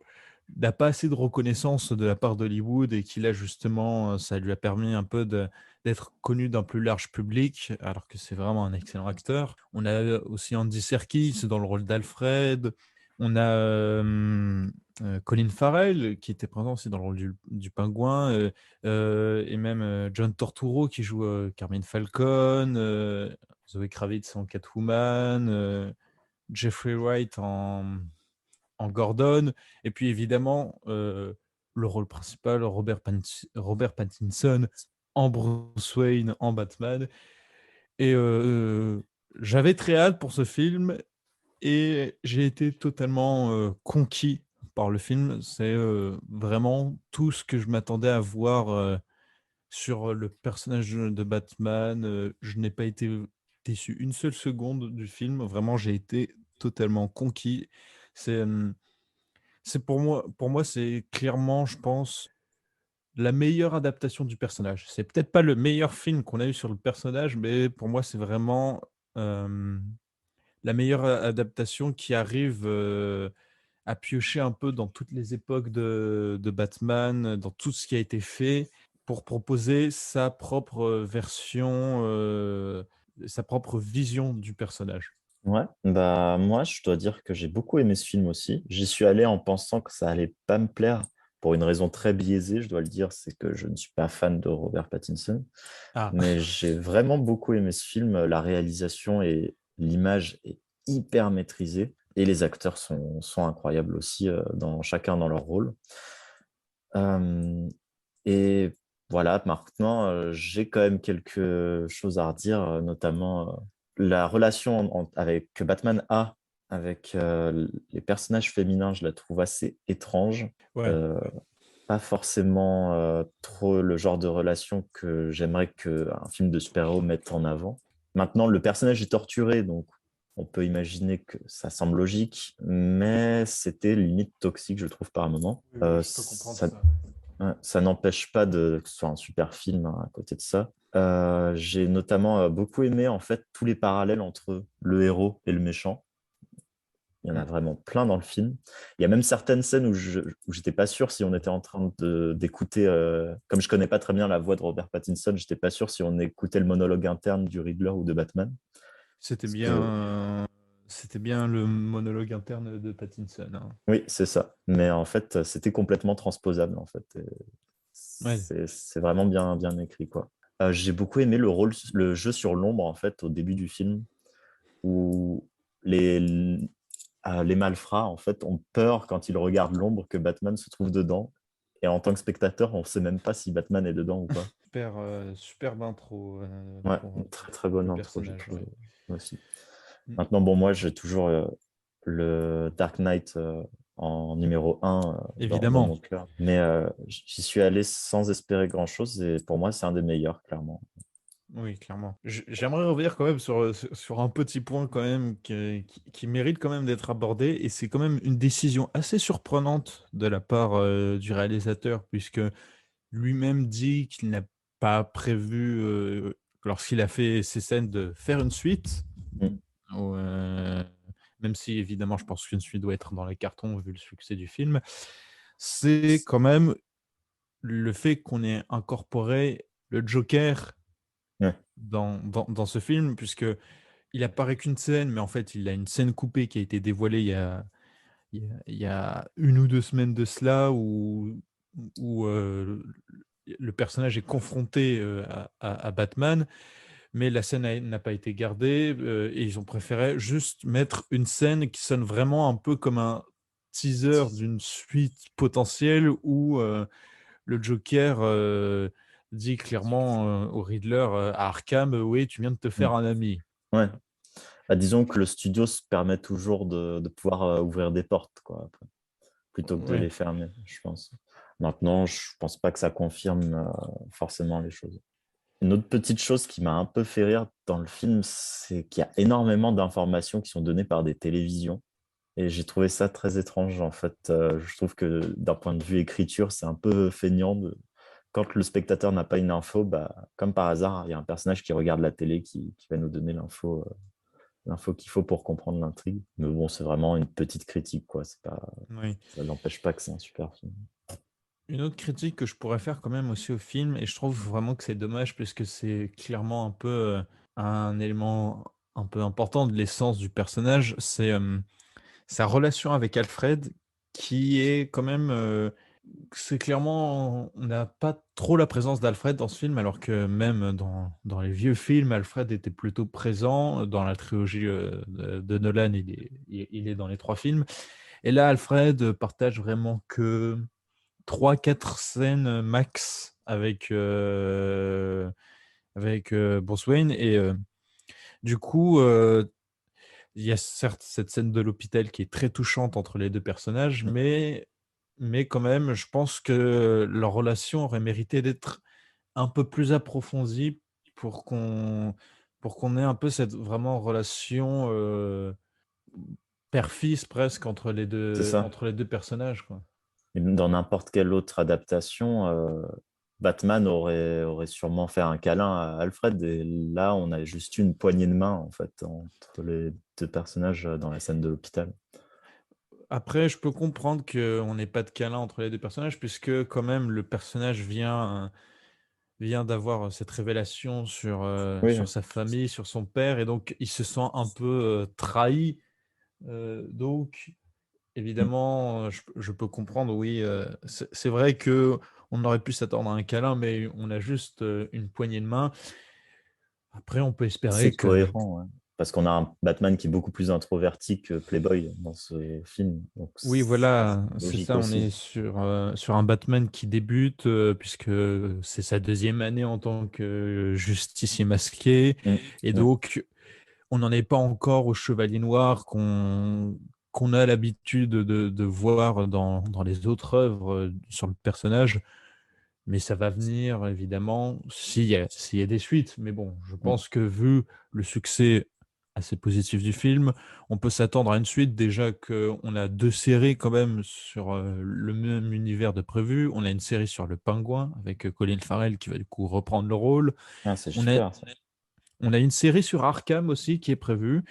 n'a pas assez de reconnaissance de la part d'Hollywood, et qui là, justement, ça lui a permis un peu d'être connu d'un plus large public, alors que c'est vraiment un excellent acteur. On a aussi Andy Serkis dans le rôle d'Alfred. On a Colin Farrell qui était présent aussi dans le rôle du pingouin, et même John Turturro qui joue Carmine Falcon, Zoe Kravitz en Catwoman, Jeffrey Wright en en Gordon. Et puis évidemment, le rôle principal, Robert Pattinson en Bruce Wayne, en Batman. Et j'avais très hâte pour ce film et j'ai été totalement conquis par le film. C'est vraiment tout ce que je m'attendais à voir sur le personnage de Batman. Je n'ai pas été déçu une seule seconde du film. Vraiment, j'ai été totalement conquis. C'est pour moi, c'est clairement, je pense, la meilleure adaptation du personnage. C'est peut-être pas le meilleur film qu'on a eu sur le personnage, mais pour moi, c'est vraiment la meilleure adaptation qui arrive à piocher un peu dans toutes les époques de Batman, dans tout ce qui a été fait pour proposer sa propre version, sa propre vision du personnage. Ouais, bah moi je dois dire que j'ai beaucoup aimé ce film aussi. J'y suis allé en pensant que ça allait pas me plaire pour une raison très biaisée, je dois le dire, c'est que je ne suis pas fan de Robert Pattinson. Ah, Mais j'ai vraiment beaucoup aimé ce film. La réalisation et l'image est hyper maîtrisée et les acteurs sont incroyables aussi, chacun dans leur rôle. Euh, et voilà, maintenant, j'ai quand même quelque chose à redire, notamment la relation que Batman a avec les personnages féminins, je la trouve assez étrange. ouais. Euh, Pas forcément trop le genre de relation que j'aimerais qu'un film de super-héros mette en avant. Maintenant, le personnage est torturé, donc on peut imaginer que ça semble logique, mais c'était limite toxique, je trouve, par moment. Je peux comprendre ça. Ouais, ça n'empêche pas que ce soit un super film hein, à côté de ça. J'ai notamment beaucoup aimé en fait tous les parallèles entre le héros et le méchant. Il y en a vraiment plein dans le film. Il y a même certaines scènes où j'étais pas sûr si on était en train d'écouter, comme je connais pas très bien la voix de Robert Pattinson, j'étais pas sûr si on écoutait le monologue interne du Riddler ou de Batman. C'était Parce que, bien le monologue interne de Pattinson, hein. oui, c'est ça. Mais en fait, c'était complètement transposable. En fait, Et Ouais. c'est vraiment bien, bien écrit, quoi. J'ai beaucoup aimé le jeu sur l'ombre, en fait, au début du film, où les, les malfrats, en fait, ont peur quand ils regardent l'ombre que Batman se trouve dedans. Et en tant que spectateur, on ne sait même pas si Batman est dedans ou pas. Superbe intro Ouais, pour une très très bonne le intro, j'ai personnage. trouvé Ouais. aussi. Mm. Maintenant, bon, moi, j'ai toujours le Dark Knight en numéro 1 dans Évidemment. mon cœur. Mais j'y suis allé sans espérer grand-chose et pour moi, c'est un des meilleurs, clairement. Oui, clairement. J'aimerais revenir quand même sur un petit point quand même qui mérite quand même d'être abordé et c'est quand même une décision assez surprenante de la part du réalisateur puisque lui-même dit qu'il n'a pas prévu, lorsqu'il a fait ces scènes, de faire une suite. Mm. Ou, même si évidemment je pense qu'une suite doit être dans les cartons vu le succès du film. C'est quand même le fait qu'on ait incorporé le Joker Ouais. dans ce film, puisque il apparaît qu'une scène, mais en fait, il a une scène coupée qui a été dévoilée il y a 1 ou 2 semaines de cela, où le personnage est confronté à Batman, mais la scène n'a pas été gardée, et ils ont préféré juste mettre une scène qui sonne vraiment un peu comme un teaser d'une suite potentielle où le Joker dit clairement au Riddler à Arkham, oui, tu viens de te Mm. faire un ami. Ouais. Bah, disons que le studio se permet toujours de pouvoir ouvrir des portes, quoi, après, plutôt que de Ouais. les fermer, je pense. Maintenant, je pense pas que ça confirme forcément les choses. Une autre petite chose qui m'a un peu fait rire dans le film, c'est qu'il y a énormément d'informations qui sont données par des télévisions. Et j'ai trouvé ça très étrange, en fait. Je trouve que d'un point de vue écriture, c'est un peu feignant. Quand le spectateur n'a pas une info, bah, comme par hasard, il y a un personnage qui regarde la télé qui va nous donner l'info qu'il faut pour comprendre l'intrigue. Mais bon, c'est vraiment une petite critique, quoi. C'est pas, Oui. ça n'empêche pas que c'est un super film. Une autre critique que je pourrais faire quand même aussi au film, et je trouve vraiment que c'est dommage puisque c'est clairement un peu un élément un peu important de l'essence du personnage, c'est sa relation avec Alfred, qui est quand même c'est clairement, on n'a pas trop la présence d'Alfred dans ce film, alors que même dans les vieux films, Alfred était plutôt présent. Dans la trilogie de Nolan, il est dans les 3 films. Et là, Alfred partage vraiment que 3-4 scènes max avec Bruce Wayne. Et du coup, il y a certes cette scène de l'hôpital qui est très touchante entre les deux personnages, mais quand même, je pense que leur relation aurait mérité d'être un peu plus approfondie pour qu'on pour qu'on ait un peu cette vraiment relation père-fils presque C'est ça. entre les deux personnages, quoi. Et dans n'importe quelle autre adaptation, Batman aurait sûrement fait un câlin à Alfred. Et là, on a juste une poignée de main, en fait, entre les deux personnages dans la scène de l'hôpital. Après, je peux comprendre qu'on n'ait pas de câlin entre les deux personnages, puisque quand même le personnage vient d'avoir cette révélation Oui, sur sa famille, sur son père, et donc il se sent un peu trahi. Donc, évidemment, je peux comprendre, oui. C'est vrai que on aurait pu s'attendre à un câlin, mais on a juste une poignée de main. Après, on peut c'est espérer que... cohérent, ouais. Parce qu'on a un Batman qui est beaucoup plus introverti que Playboy dans ce film. Donc, Oui, c'est voilà, c'est logique ça. On aussi. est sur un Batman qui débute, puisque c'est sa deuxième année en tant que justicier masqué. Mm, Et mm. donc, on n'en est pas encore au Chevalier Noir qu'on a l'habitude de voir dans les autres œuvres sur le personnage. Mais ça va venir, évidemment, s'il y a des suites. Mais bon, je Mm. pense que vu le succès assez positif du film, on peut s'attendre à une suite. Déjà qu'on a 2 séries quand même sur le même univers de prévu. On a une série sur le Pingouin avec Colin Farrell qui va du coup reprendre le rôle. Ah, c'est On a, super, ça. on a une série sur Arkham aussi qui est prévue.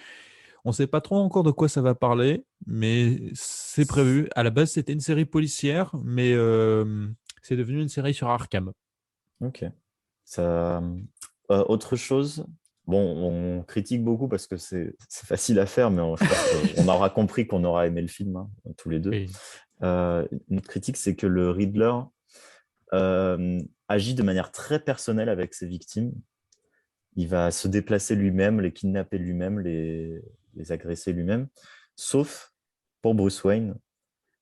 On ne sait pas trop encore de quoi ça va parler, mais c'est prévu. À la base, c'était une série policière, mais c'est devenu une série sur Arkham. Ok. Ça, autre chose, bon, on critique beaucoup parce que c'est facile à faire, mais je pense qu'on aura compris qu'on aura aimé le film, hein, tous les deux. Et Une autre critique, c'est que le Riddler agit de manière très personnelle avec ses victimes. Il va se déplacer lui-même, les kidnapper lui-même, les agresser lui-même, sauf pour Bruce Wayne.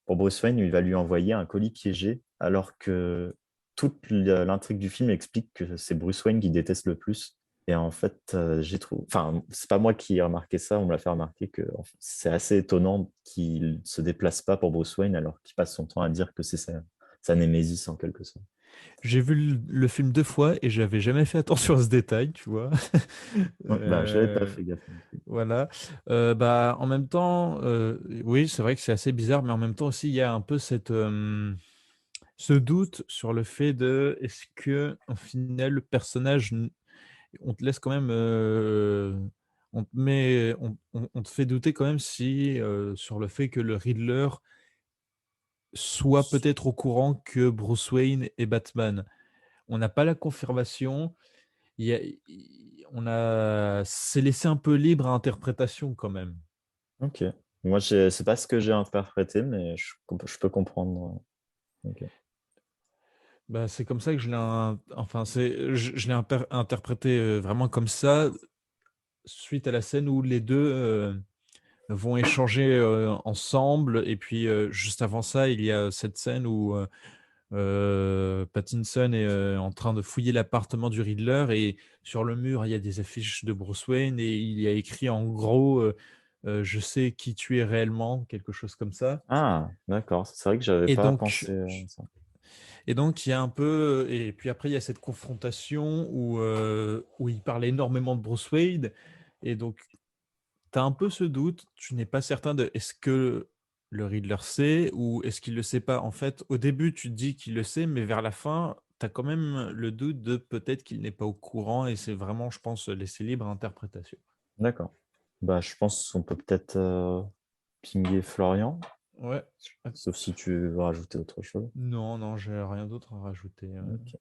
Pour Bruce Wayne, il va lui envoyer un colis piégé, alors que toute l'intrigue du film explique que c'est Bruce Wayne qui déteste le plus. Et en fait, j'ai trouvé. Enfin, c'est pas moi qui ai remarqué ça, on me l'a fait remarquer que en fait, c'est assez étonnant qu'il se déplace pas pour Bruce Wayne alors qu'il passe son temps à dire que c'est sa némésis en quelque sorte. j'ai vu le film 2 fois et j'avais jamais fait attention à ce détail, tu vois. Ouais, bah, j'avais pas Euh, fait gaffe non plus. voilà. Bah, en même temps, oui, c'est vrai que c'est assez bizarre, mais en même temps aussi, il y a un peu ce doute sur le fait de est-ce que, au final, le personnage, on te laisse quand même, on te fait douter quand même si, sur le fait que le Riddler soit peut-être au courant que Bruce Wayne est Batman. On n'a pas la confirmation. Il y a, c'est laissé un peu libre à interprétation quand même. Ok. Moi, c'est pas ce que j'ai interprété, mais je peux comprendre. Ok. Bah, c'est comme ça que enfin, je l'ai interprété vraiment comme ça, suite à la scène où les deux vont échanger ensemble. Et puis, juste avant ça, il y a cette scène où Pattinson est en train de fouiller l'appartement du Riddler et sur le mur, il y a des affiches de Bruce Wayne et il y a écrit en gros je sais qui tu es réellement, quelque chose comme ça. Ah, d'accord. C'est vrai que j'avais Et pas donc, pensé à ça. et donc, il y a un peu. Et puis après, il y a cette confrontation où il parle énormément de Bruce Wayne. Et donc, tu as un peu ce doute. Tu n'es pas certain de est-ce que le Riddler sait ou est-ce qu'il ne le sait pas. En fait, au début, tu te dis qu'il le sait, mais vers la fin, tu as quand même le doute de peut-être qu'il n'est pas au courant. Et c'est vraiment, je pense, laisser libre interprétation. D'accord. Bah, je pense qu'on peut peut-être pinguer Florian, Ouais. sauf si tu veux rajouter autre chose. Non, non, j'ai rien d'autre à rajouter. Ok.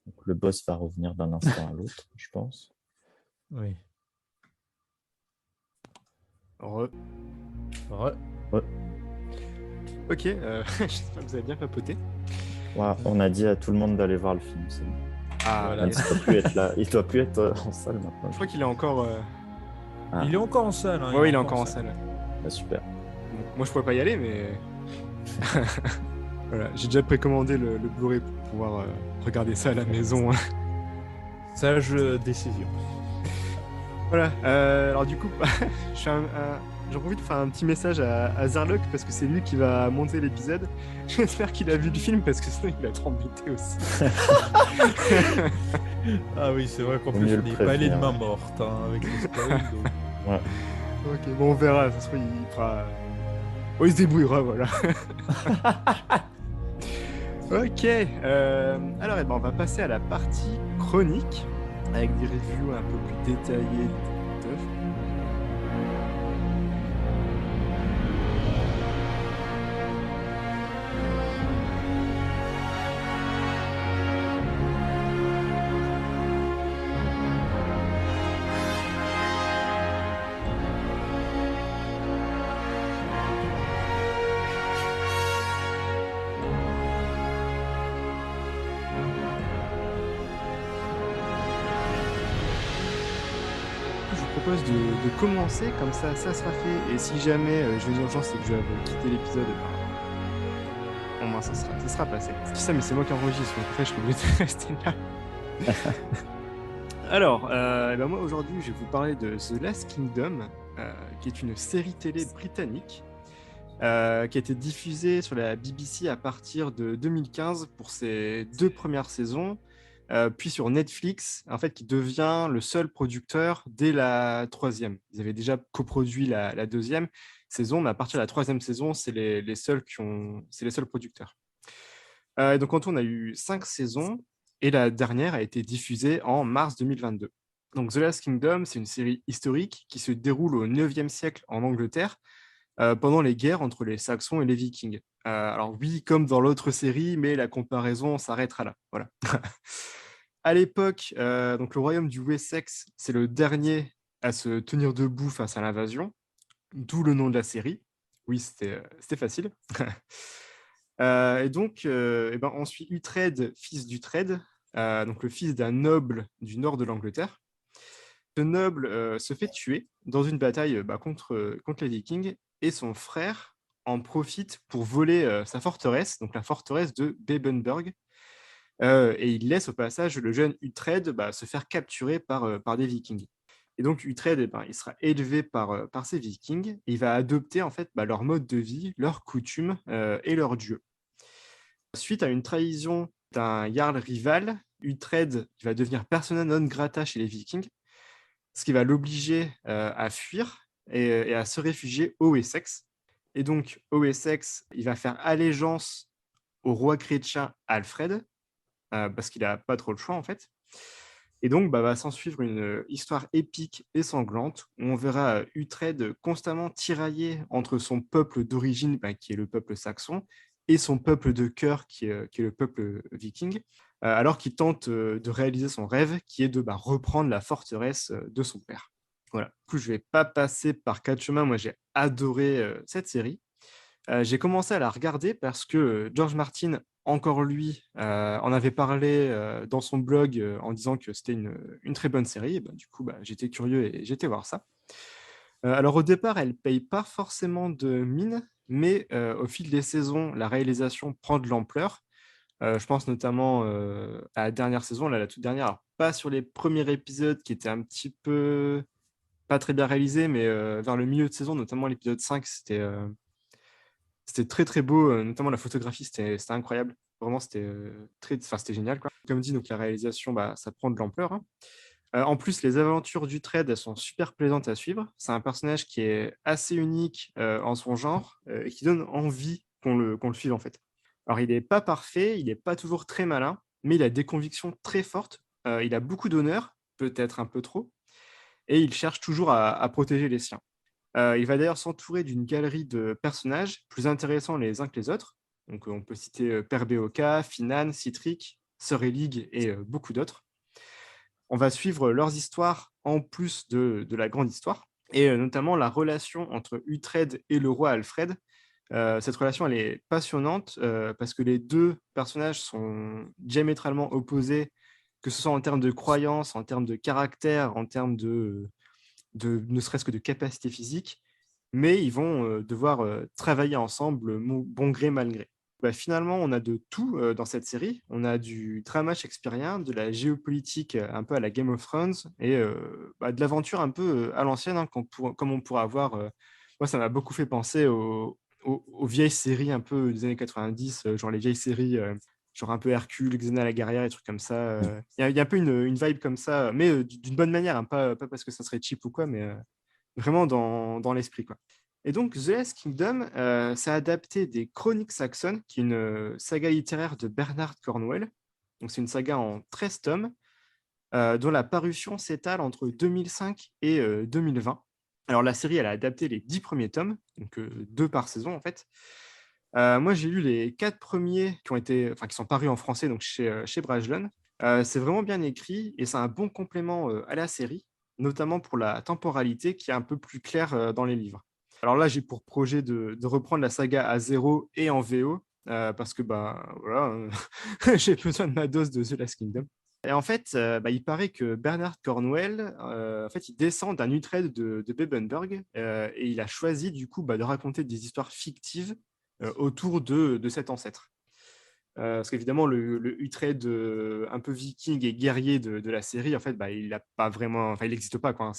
Donc, le boss va revenir d'un instant à l'autre, je pense. Oui. Re. Ouais. Ouais. Ok, j'espère que vous avez bien papoté. Ouais, on a dit à tout le monde d'aller voir le film. C'est bon. Ah, Voilà. Même s'il doit plus être là. Il doit plus être en salle maintenant. je crois qu'il est encore. Ah, Il est encore en salle. Hein, Ouais, il est encore en salle. bah, super. Moi, je pourrais pas y aller, mais voilà, j'ai déjà précommandé le Blu-ray pour pouvoir regarder ça à la maison. Sage décision. Voilà, alors du coup, j'en profite pour faire un petit message à Zarlock parce que c'est lui qui va monter l'épisode. J'espère qu'il a vu le film parce que sinon il va être embêté aussi. Ah oui, c'est vrai qu'en Vaut plus, mieux on le n'est pas allé de prévenir, main morte avec les spoils. Donc... Ouais. Ok, bon, on verra, ça se trouve, il fera. Oh, il se débrouillera, voilà. Ok, alors eh ben, on va passer à la partie chronique avec des reviews un peu plus détaillées d'œuvres. Je vous propose de commencer, comme ça sera fait. Et si jamais je vais aux urgences et que je dois quitter l'épisode, au moins ça sera passé. Je dis ça, mais c'est moi qui enregistre, donc en fait, je suis obligé de rester là. Alors, eh ben moi aujourd'hui, je vais vous parler de The Last Kingdom, qui est une série télé britannique qui a été diffusée sur la BBC à partir de 2015 pour ses 2 premières saisons, puis sur Netflix, en fait, qui devient le seul producteur dès la 3e. Ils avaient déjà coproduit la 2e saison, mais à partir de la 3e saison, c'est les seuls producteurs. Et donc en tout, on a eu 5 saisons, et la dernière a été diffusée en mars 2022. Donc The Last Kingdom, c'est une série historique qui se déroule au 9e siècle en Angleterre, pendant les guerres entre les Saxons et les Vikings. Alors oui, comme dans l'autre série, mais la comparaison s'arrêtera là. Voilà. À l'époque, donc le royaume du Wessex, c'est le dernier à se tenir debout face à l'invasion, d'où le nom de la série. Oui, c'était facile. Et donc, eh ben, on suit Uhtred, fils d'Uhtred, donc le fils d'un noble du nord de l'Angleterre. Ce noble se fait tuer dans une bataille contre les Vikings, et son frère en profite pour voler sa forteresse, donc la forteresse de Bebenburg, et il laisse au passage le jeune Uhtred se faire capturer par des Vikings. Et donc Uhtred, eh ben, il sera élevé par ces Vikings, et il va adopter en fait leur mode de vie, leurs coutumes et leurs dieux. Suite à une trahison d'un jarl rival, Uhtred il va devenir persona non grata chez les Vikings, ce qui va l'obliger à fuir et à se réfugier au Wessex. Et donc, au Wessex, il va faire allégeance au roi chrétien Alfred, parce qu'il n'a pas trop le choix, en fait. Et donc, va s'en suivre une histoire épique et sanglante, où on verra Uhtred constamment tiraillé entre son peuple d'origine, qui est le peuple saxon, et son peuple de cœur, qui est le peuple viking, alors qu'il tente de réaliser son rêve, qui est de reprendre la forteresse de son père. Voilà. Du coup, je ne vais pas passer par quatre chemins. Moi, j'ai adoré cette série. J'ai commencé à la regarder parce que George Martin, encore lui, en avait parlé dans son blog en disant que c'était une très bonne série. Et du coup, j'étais curieux et j'étais voir ça. Alors au départ, elle ne paye pas forcément de mine, mais au fil des saisons, la réalisation prend de l'ampleur. Je pense notamment à la dernière saison, la toute dernière. Alors, pas sur les premiers épisodes qui étaient un petit peu pas très bien réalisés, mais vers le milieu de saison, notamment l'épisode 5, c'était très très beau, notamment la photographie, c'était incroyable. Vraiment, c'était génial, quoi. Comme dit, donc la réalisation, ça prend de l'ampleur, hein. En plus, les aventures d'Uhtred, elles sont super plaisantes à suivre. C'est un personnage qui est assez unique en son genre et qui donne envie qu'on le suive, en fait. Alors, il n'est pas parfait, il n'est pas toujours très malin, mais il a des convictions très fortes. Il a beaucoup d'honneur, peut-être un peu trop, et il cherche toujours à protéger les siens. Il va d'ailleurs s'entourer d'une galerie de personnages plus intéressants les uns que les autres. Donc, on peut citer Père Beoka, Finan, Citric, Sœur Elig et beaucoup d'autres. On va suivre leurs histoires en plus de la grande histoire, et notamment la relation entre Uhtred et le roi Alfred. Cette relation, elle est passionnante parce que les deux personnages sont diamétralement opposés, que ce soit en termes de croyances, en termes de caractère, en termes de ne serait-ce que de capacité physique. mais ils vont devoir travailler ensemble, bon gré, mal gré. Bah, finalement, on a de tout dans cette série. On a du drama shakespearien, de la géopolitique un peu à la Game of Thrones et de l'aventure un peu à l'ancienne, hein, comme on pourrait avoir. Moi, ça m'a beaucoup fait penser aux vieilles séries un peu des années 90, genre les vieilles séries, genre un peu Hercule, Xena la guerrière, et trucs comme ça. Il y a un peu une vibe comme ça, mais d'une bonne manière, hein, pas parce que ça serait cheap ou quoi, mais vraiment dans l'esprit, quoi. Et donc, The Last Kingdom, ça a adapté des Chroniques saxonnes, qui est une saga littéraire de Bernard Cornwell. Donc, c'est une saga en 13 tomes, dont la parution s'étale entre 2005 et 2020. Alors, la série, elle a adapté les 10 premiers tomes, donc 2 par saison, en fait. Moi, j'ai lu les 4 premiers qui sont parus en français, donc chez Brajlon. C'est vraiment bien écrit et c'est un bon complément à la série, notamment pour la temporalité qui est un peu plus claire dans les livres. Alors là, j'ai pour projet de reprendre la saga à zéro et en VO, parce que voilà, j'ai besoin de ma dose de The Last Kingdom. Et en fait, il paraît que Bernard Cornwell, en fait, il descend d'un Utrecht de Bebenberg, et il a choisi du coup de raconter des histoires fictives autour de cet ancêtre. Parce qu'évidemment, le Utrecht un peu viking et guerrier de la série, en fait, il n'a pas vraiment, enfin, il n'existe pas, quoi, hein.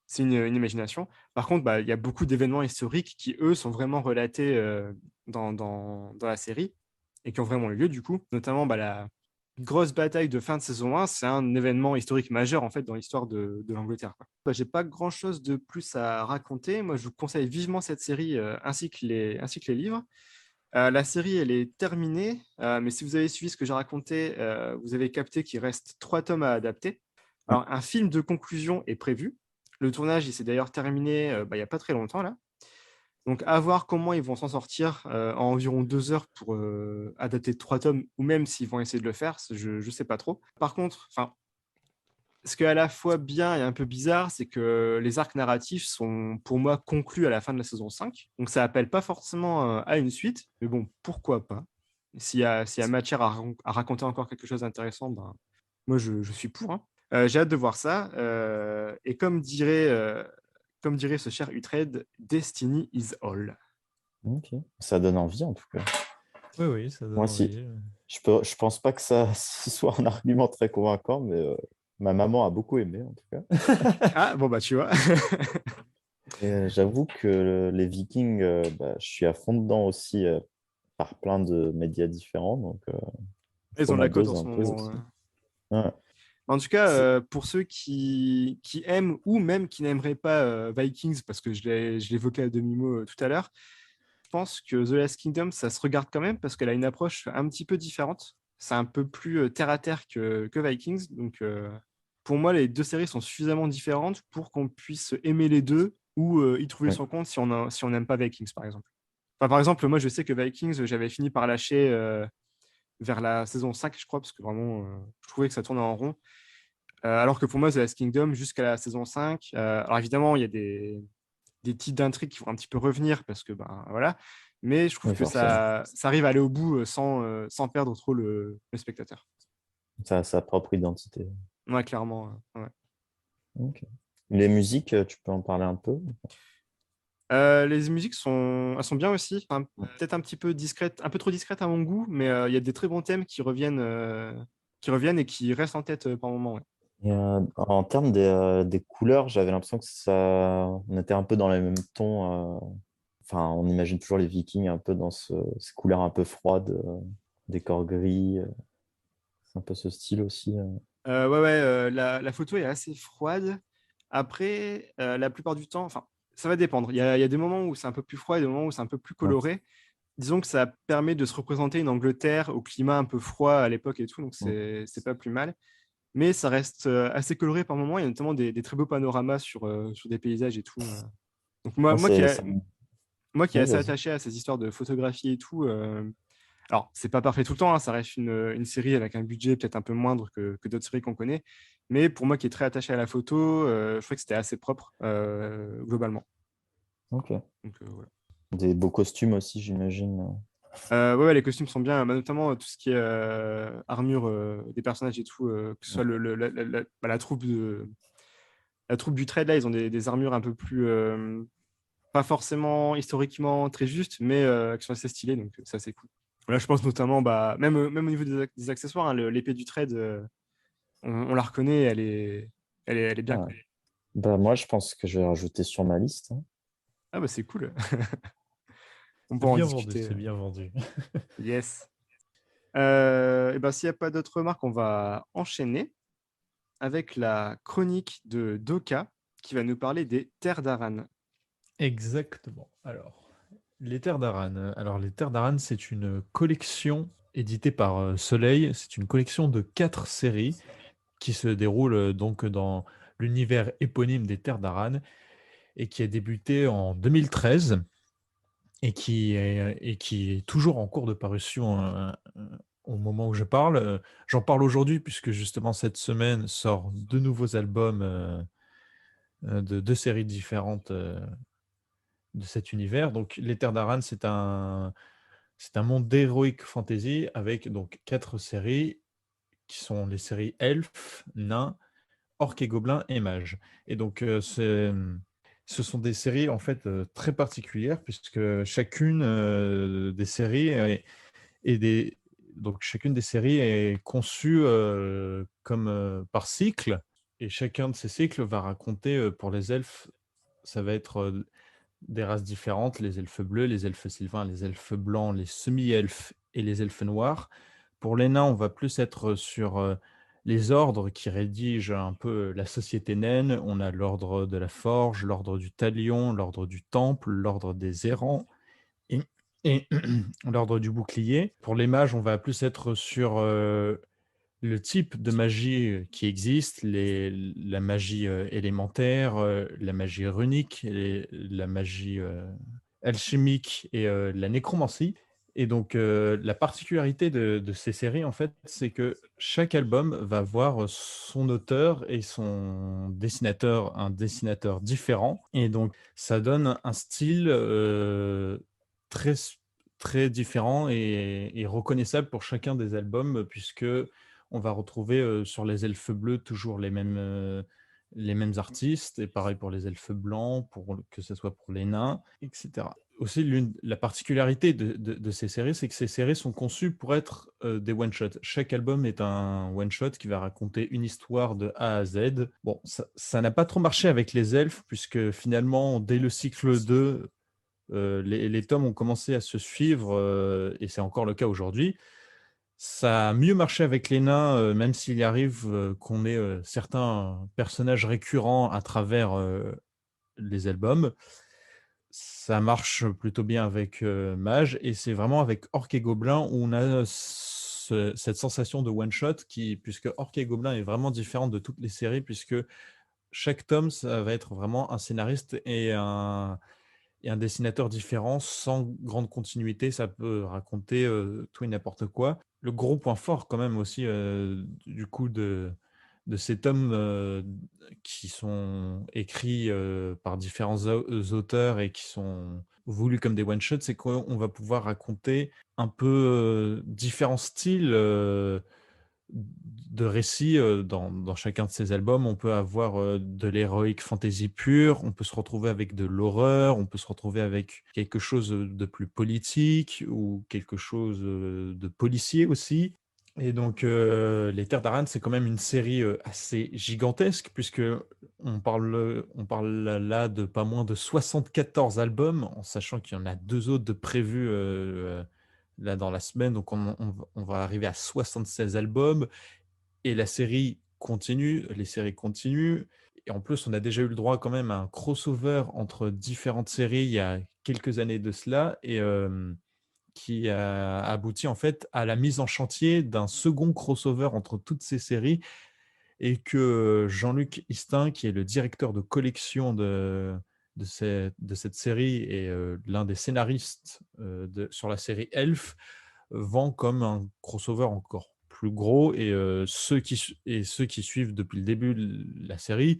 C'est une imagination. Par contre, il y a beaucoup d'événements historiques qui, eux, sont vraiment relatés dans la série et qui ont vraiment eu lieu, du coup. Notamment, la grosse bataille de fin de saison 1, c'est un événement historique majeur, en fait, dans l'histoire de l'Angleterre, quoi. J'ai pas grand-chose de plus à raconter. Moi, je vous conseille vivement cette série ainsi que les livres. La série, elle est terminée, mais si vous avez suivi ce que j'ai raconté, vous avez capté qu'il reste 3 tomes à adapter. Alors, un film de conclusion est prévu. Le tournage, il s'est d'ailleurs terminé il n'y a pas très longtemps, là. Donc, à voir comment ils vont s'en sortir en environ 2 heures pour adapter 3 tomes, ou même s'ils vont essayer de le faire, je ne sais pas trop. Par contre, ce qui est à la fois bien et un peu bizarre, c'est que les arcs narratifs sont pour moi conclus à la fin de la saison 5. Donc ça appelle pas forcément à une suite, mais bon, pourquoi pas. S'il y a matière à raconter encore quelque chose d'intéressant, moi je suis pour, hein. J'ai hâte de voir ça. Et comme dirait ce cher Utrecht, Destiny is all. Ok. Ça donne envie en tout cas. Oui, ça donne Moi, envie. je pense pas que ça ce soit un argument très convaincant, mais ma maman a beaucoup aimé en tout cas. Ah, bon, tu vois. Et j'avoue que les Vikings, je suis à fond dedans aussi par plein de médias différents, donc il Ils faut ont ma la cote en dose ce un peu moment. aussi. Ouais. En tout cas, C'est- pour ceux qui aiment ou même qui n'aimeraient pas Vikings, parce que je l'évoquais à demi-mot tout à l'heure, je pense que The Last Kingdom, ça se regarde quand même parce qu'elle a une approche un petit peu différente. C'est un peu plus terre à terre que Vikings. Donc, pour moi, les deux séries sont suffisamment différentes pour qu'on puisse aimer les deux ou y trouver ouais. son compte si on n'aime pas Vikings, par exemple. Enfin, par exemple, moi, je sais que Vikings, j'avais fini par lâcher vers la saison 5, je crois, parce que vraiment, je trouvais que ça tournait en rond. Alors que pour moi, The Last Kingdom, jusqu'à la saison 5, alors évidemment, il y a des titres d'intrigue qui vont un petit peu revenir parce que, voilà. Mais je trouve Oui, que forcément. ça arrive à aller au bout sans perdre trop le spectateur. Ça a sa propre identité. Ouais, clairement. Ouais. Ok. Les musiques, tu peux en parler un peu? Les musiques elles sont bien aussi. Enfin, peut-être un petit peu discrètes, un peu trop discrètes à mon goût, mais il y a des très bons thèmes qui reviennent et qui restent en tête par moment. Ouais. Et, en termes des couleurs, j'avais l'impression que on était un peu dans les mêmes tons. Enfin, on imagine toujours les Vikings un peu dans ces couleurs un peu froides, décor gris. C'est un peu ce style aussi. Ouais, la photo est assez froide. Après, la plupart du temps, enfin, ça va dépendre. Il y a des moments où c'est un peu plus froid et des moments où c'est un peu plus Ouais. coloré. Disons que ça permet de se représenter une Angleterre au climat un peu froid à l'époque et tout, donc Mm. c'est pas plus mal. Mais ça reste assez coloré par moments. Il y a notamment des très beaux panoramas sur des paysages et tout. Donc Moi, moi qui est Oui, assez vas-y. attaché à ces histoires de photographie et tout, alors c'est pas parfait tout le temps, hein, ça reste une série avec un budget peut-être un peu moindre que d'autres séries qu'on connaît. Mais pour moi qui est très attaché à la photo, je trouvais que c'était assez propre globalement. Ok. Donc, voilà. Des beaux costumes aussi, j'imagine. Ouais, les costumes sont bien, notamment tout ce qui est armure des personnages et tout, que ce soit la troupe La troupe du trade, là, ils ont des armures un peu plus, pas forcément historiquement très justes, mais qui sont assez stylées, donc ça, c'est cool. Là, je pense notamment, bah, même au niveau des accessoires, hein, l'épée du trade, on la reconnaît, elle est bien, Ah. quoi. Bah, moi, je pense que je vais rajouter sur ma liste, hein. Ah, bah, c'est cool. On C'est pourra en bien vendu, discuter. c'est bien vendu. Yes. Et ben, s'il n'y a pas d'autres remarques, on va enchaîner avec la chronique de Doka qui va nous parler des terres d'Aran. Exactement. Alors, les Terres d'Aran. Alors, les Terres d'Aran, c'est une collection éditée par Soleil. C'est une collection de 4 séries qui se déroule donc dans l'univers éponyme des Terres d'Aran et qui a débuté en 2013 et qui est toujours en cours de parution au moment où je parle. J'en parle aujourd'hui puisque justement cette semaine sort 2 nouveaux albums de 2 séries différentes de cet univers. Donc, les Terres d'Aran, c'est un monde d'heroic fantasy avec donc 4 séries qui sont les séries elfes, nains, orques et gobelins et mages. Et donc, ce sont des séries en fait très particulières puisque chacune des séries donc chacune des séries est conçue comme par cycle et chacun de ces cycles va raconter pour les elfes, ça va être des races différentes, les elfes bleus, les elfes sylvains, les elfes blancs, les semi-elfes et les elfes noirs. Pour les nains, on va plus être sur les ordres qui rédigent un peu la société naine. On a l'ordre de la forge, l'ordre du talion, l'ordre du temple, l'ordre des errants et, et l'ordre du bouclier. Pour les mages, on va plus être sur le type de magie qui existe, la magie élémentaire, la magie runique, la magie alchimique et la nécromancie. Et donc, la particularité de ces séries, en fait, c'est que chaque album va avoir son auteur et son dessinateur, un dessinateur différent. Et donc, ça donne un style très, très différent et reconnaissable pour chacun des albums, puisque on va retrouver sur les elfes bleus toujours les mêmes artistes, et pareil pour les elfes blancs, que ce soit pour les nains, etc. Aussi, la particularité de ces séries, c'est que ces séries sont conçues pour être des one-shots. Chaque album est un one-shot qui va raconter une histoire de A à Z. Bon, ça n'a pas trop marché avec les elfes, puisque finalement, dès le cycle 2, les tomes ont commencé à se suivre, et c'est encore le cas aujourd'hui. Ça a mieux marché avec les nains, même s'il arrive qu'on ait certains personnages récurrents à travers les albums. Ça marche plutôt bien avec Mage, et c'est vraiment avec Orc et Gobelin où on a cette sensation de one-shot, puisque Orc et Gobelin est vraiment différente de toutes les séries, puisque chaque tome, ça va être vraiment un scénariste et un dessinateur différent, sans grande continuité. Ça peut raconter tout et n'importe quoi. Le gros point fort quand même aussi du coup de ces tomes qui sont écrits par différents auteurs et qui sont voulus comme des one-shots, c'est qu'on va pouvoir raconter un peu différents styles de récits dans chacun de ces albums. On peut avoir de l'heroic fantasy pur, on peut se retrouver avec de l'horreur, on peut se retrouver avec quelque chose de plus politique ou quelque chose de policier aussi. Et donc, Les Terres d'Aran, c'est quand même une série assez gigantesque, puisque on parle là de pas moins de 74 albums, en sachant qu'il y en a 2 autres de prévus là dans la semaine. Donc, on va arriver à 76 albums. Et la série continue, les séries continuent. Et en plus, on a déjà eu le droit quand même à un crossover entre différentes séries il y a quelques années de cela. Et qui a abouti en fait à la mise en chantier d'un second crossover entre toutes ces séries, et que Jean-Luc Istin, qui est le directeur de collection de cette série et l'un des scénaristes sur la série Elf, vend comme un crossover encore plus gros. Et ceux qui suivent depuis le début la série,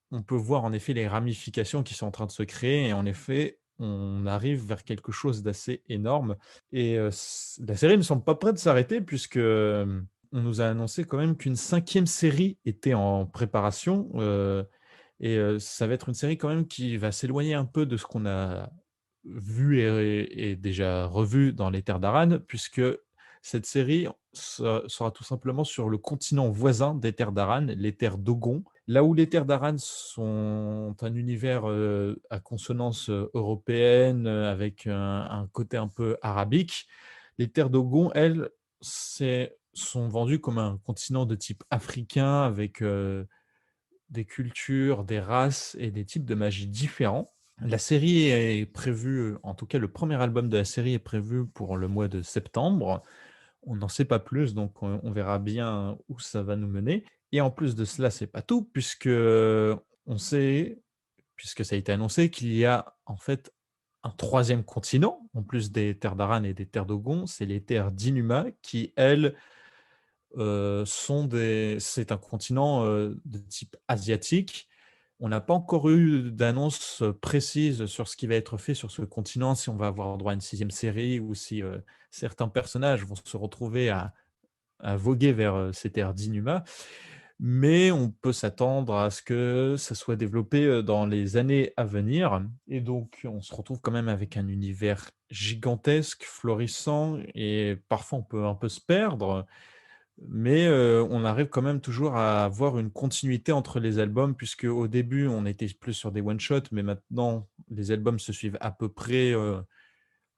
on peut voir en effet les ramifications qui sont en train de se créer, et en effet, on arrive vers quelque chose d'assez énorme. Et la série ne semble pas prête de s'arrêter, puisque on nous a annoncé quand même qu'une 5e série était en préparation. Et ça va être une série quand même qui va s'éloigner un peu de ce qu'on a vu et déjà revu dans les Terres d'Aran, puisque cette série sera tout simplement sur le continent voisin des Terres d'Aran, les Terres d'Ogon. Là où les Terres d'Aran sont un univers à consonance européenne, avec un côté un peu arabique, les Terres d'Ogon, elles, sont vendues comme un continent de type africain, avec des cultures, des races et des types de magie différents. La série est prévue, en tout cas le premier album de la série est prévu pour le mois de septembre. On n'en sait pas plus, donc on verra bien où ça va nous mener. Et en plus de cela, c'est pas tout, puisque on sait, puisque ça a été annoncé, qu'il y a en fait un troisième continent, en plus des terres d'Aran et des terres d'Ogon, c'est les terres d'Inuma, qui, elles, c'est un continent de type asiatique. On n'a pas encore eu d'annonce précise sur ce qui va être fait sur ce continent, si on va avoir droit à une sixième série ou si certains personnages vont se retrouver à voguer vers ces terres d'Inuma. Mais on peut s'attendre à ce que ça soit développé dans les années à venir. Et donc, on se retrouve quand même avec un univers gigantesque, florissant, et parfois on peut un peu se perdre. Mais on arrive quand même toujours à avoir une continuité entre les albums, puisque au début, on était plus sur des one-shots, mais maintenant, les albums se suivent à peu près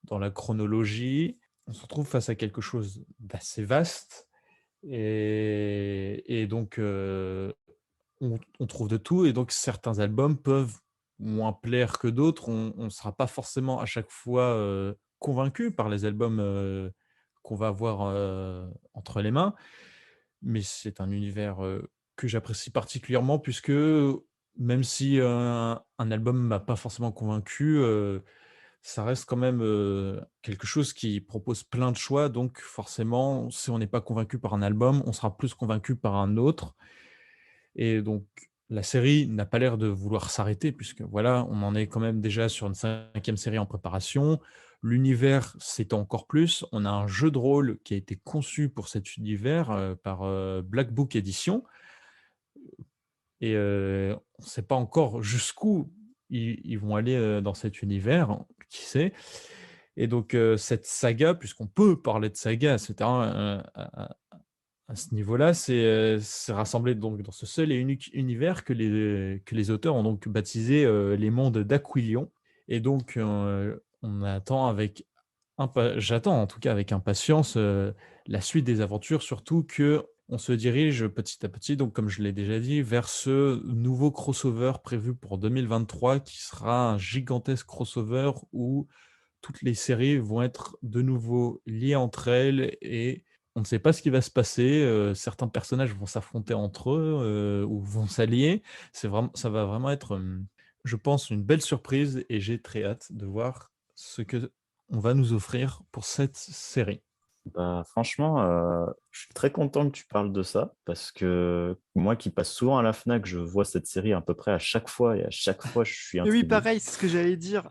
dans la chronologie. On se retrouve face à quelque chose d'assez vaste. Et donc, on trouve de tout. Et donc, certains albums peuvent moins plaire que d'autres. On ne sera pas forcément à chaque fois convaincu par les albums qu'on va avoir entre les mains. Mais c'est un univers que j'apprécie particulièrement, puisque même si un album m'a pas forcément convaincu, ça reste quand même quelque chose qui propose plein de choix. Donc forcément, si on n'est pas convaincu par un album, on sera plus convaincu par un autre. Et donc la série n'a pas l'air de vouloir s'arrêter, puisque voilà, on en est quand même déjà sur une cinquième série en préparation. L'univers s'étend encore plus. On a un jeu de rôle qui a été conçu pour cet univers par Black Book Edition. Et on ne sait pas encore jusqu'où ils vont aller dans cet univers, qui sait. Et donc cette saga, puisqu'on peut parler de saga, etc., à ce niveau-là, c'est rassemblé donc dans ce seul et unique univers que les auteurs ont donc baptisé les mondes d'Aquilion. Et donc, j'attends en tout cas avec impatience la suite des aventures, surtout que on se dirige petit à petit, donc comme je l'ai déjà dit, vers ce nouveau crossover prévu pour 2023, qui sera un gigantesque crossover où toutes les séries vont être de nouveau liées entre elles, et on ne sait pas ce qui va se passer. Certains personnages vont s'affronter entre eux ou vont s'allier. Ça va vraiment être, je pense, une belle surprise, et j'ai très hâte de voir ce que on va nous offrir pour cette série. Bah, franchement, je suis très content que tu parles de ça parce que moi qui passe souvent à la Fnac, je vois cette série à peu près à chaque fois et à chaque fois je suis Et oui, intrigué. pareil, c'est ce que j'allais dire.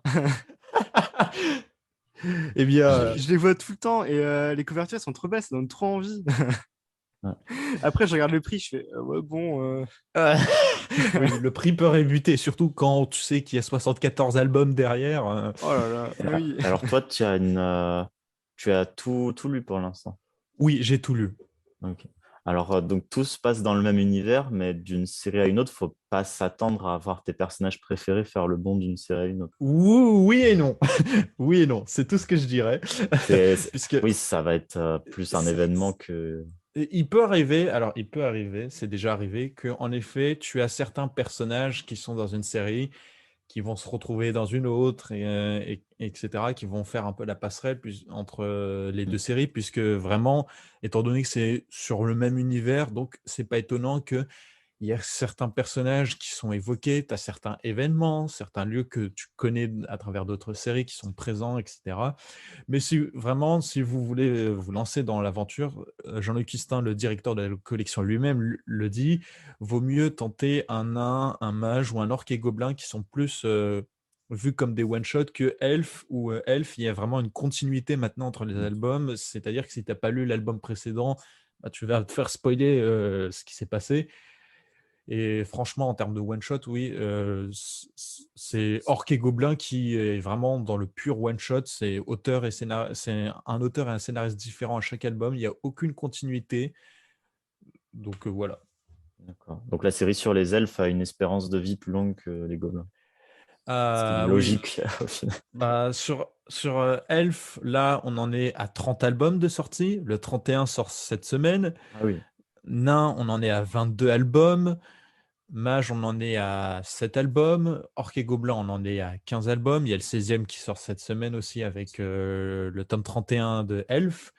Eh bien, Je les vois tout le temps et les couvertures elles sont trop belles, ça donne trop envie. Ouais. Après, je regarde le prix, je fais ouais, bon. oui, le prix peut rébuter, surtout quand tu sais qu'il y a 74 albums derrière. Oh là là, Et oui. alors toi, tu as tout lu pour l'instant. Oui, j'ai tout lu. Ok. Alors donc tout se passe dans le même univers, mais d'une série à une autre, faut pas s'attendre à voir tes personnages préférés faire le bond d'une série à une autre. Oui et non. Oui et non, c'est tout ce que je dirais. Puisque Oui, ça va être plus un événement que. il peut arriver, alors il peut arriver, c'est déjà arrivé, que en effet, tu as certains personnages qui sont dans une série, qui vont se retrouver dans une autre, etc., qui vont faire un peu la passerelle entre les deux séries, puisque vraiment, étant donné que c'est sur le même univers, donc c'est pas étonnant que il y a certains personnages qui sont évoqués, tu as certains événements, certains lieux que tu connais à travers d'autres séries qui sont présents, etc. Mais si vous voulez vous lancer dans l'aventure, Jean-Luc Istin, le directeur de la collection lui-même, le dit, vaut mieux tenter un nain, un mage ou un orc et gobelin qui sont plus vus comme des one-shots que Elf, où Elf, il y a vraiment une continuité maintenant entre les albums. C'est-à-dire que si tu n'as pas lu l'album précédent, bah, tu vas te faire spoiler ce qui s'est passé. Et franchement, en termes de one-shot, oui, c'est Orc et Gobelin qui est vraiment dans le pur one-shot. C'est c'est un auteur et un scénariste différent à chaque album. Il n'y a aucune continuité. Donc voilà. D'accord. Donc la série sur les elfes a une espérance de vie plus longue que les gobelins. Ce qui est Oui, logique au final. bah, sur Elf, là, on en est à 30 albums de sortie. Le 31 sort cette semaine. Ah oui. Nain, on en est à 22 albums. Mage, on en est à 7 albums. Orc et Gobelin, on en est à 15 albums. Il y a le 16e qui sort cette semaine aussi avec le tome 31 de Elf.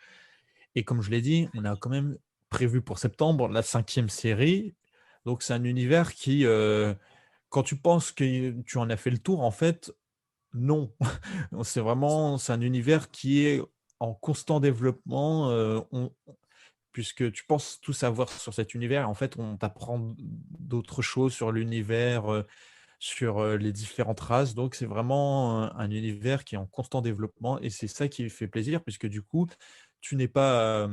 Et comme je l'ai dit, on a quand même prévu pour septembre la 5e série. Donc c'est un univers qui, quand tu penses que tu en as fait le tour, en fait, non. C'est un univers qui est en constant développement. Puisque tu penses tout savoir sur cet univers, et en fait, on t'apprend d'autres choses sur l'univers, sur les différentes races. Donc, c'est vraiment un univers qui est en constant développement, et c'est ça qui fait plaisir, puisque du coup, tu n'es pas,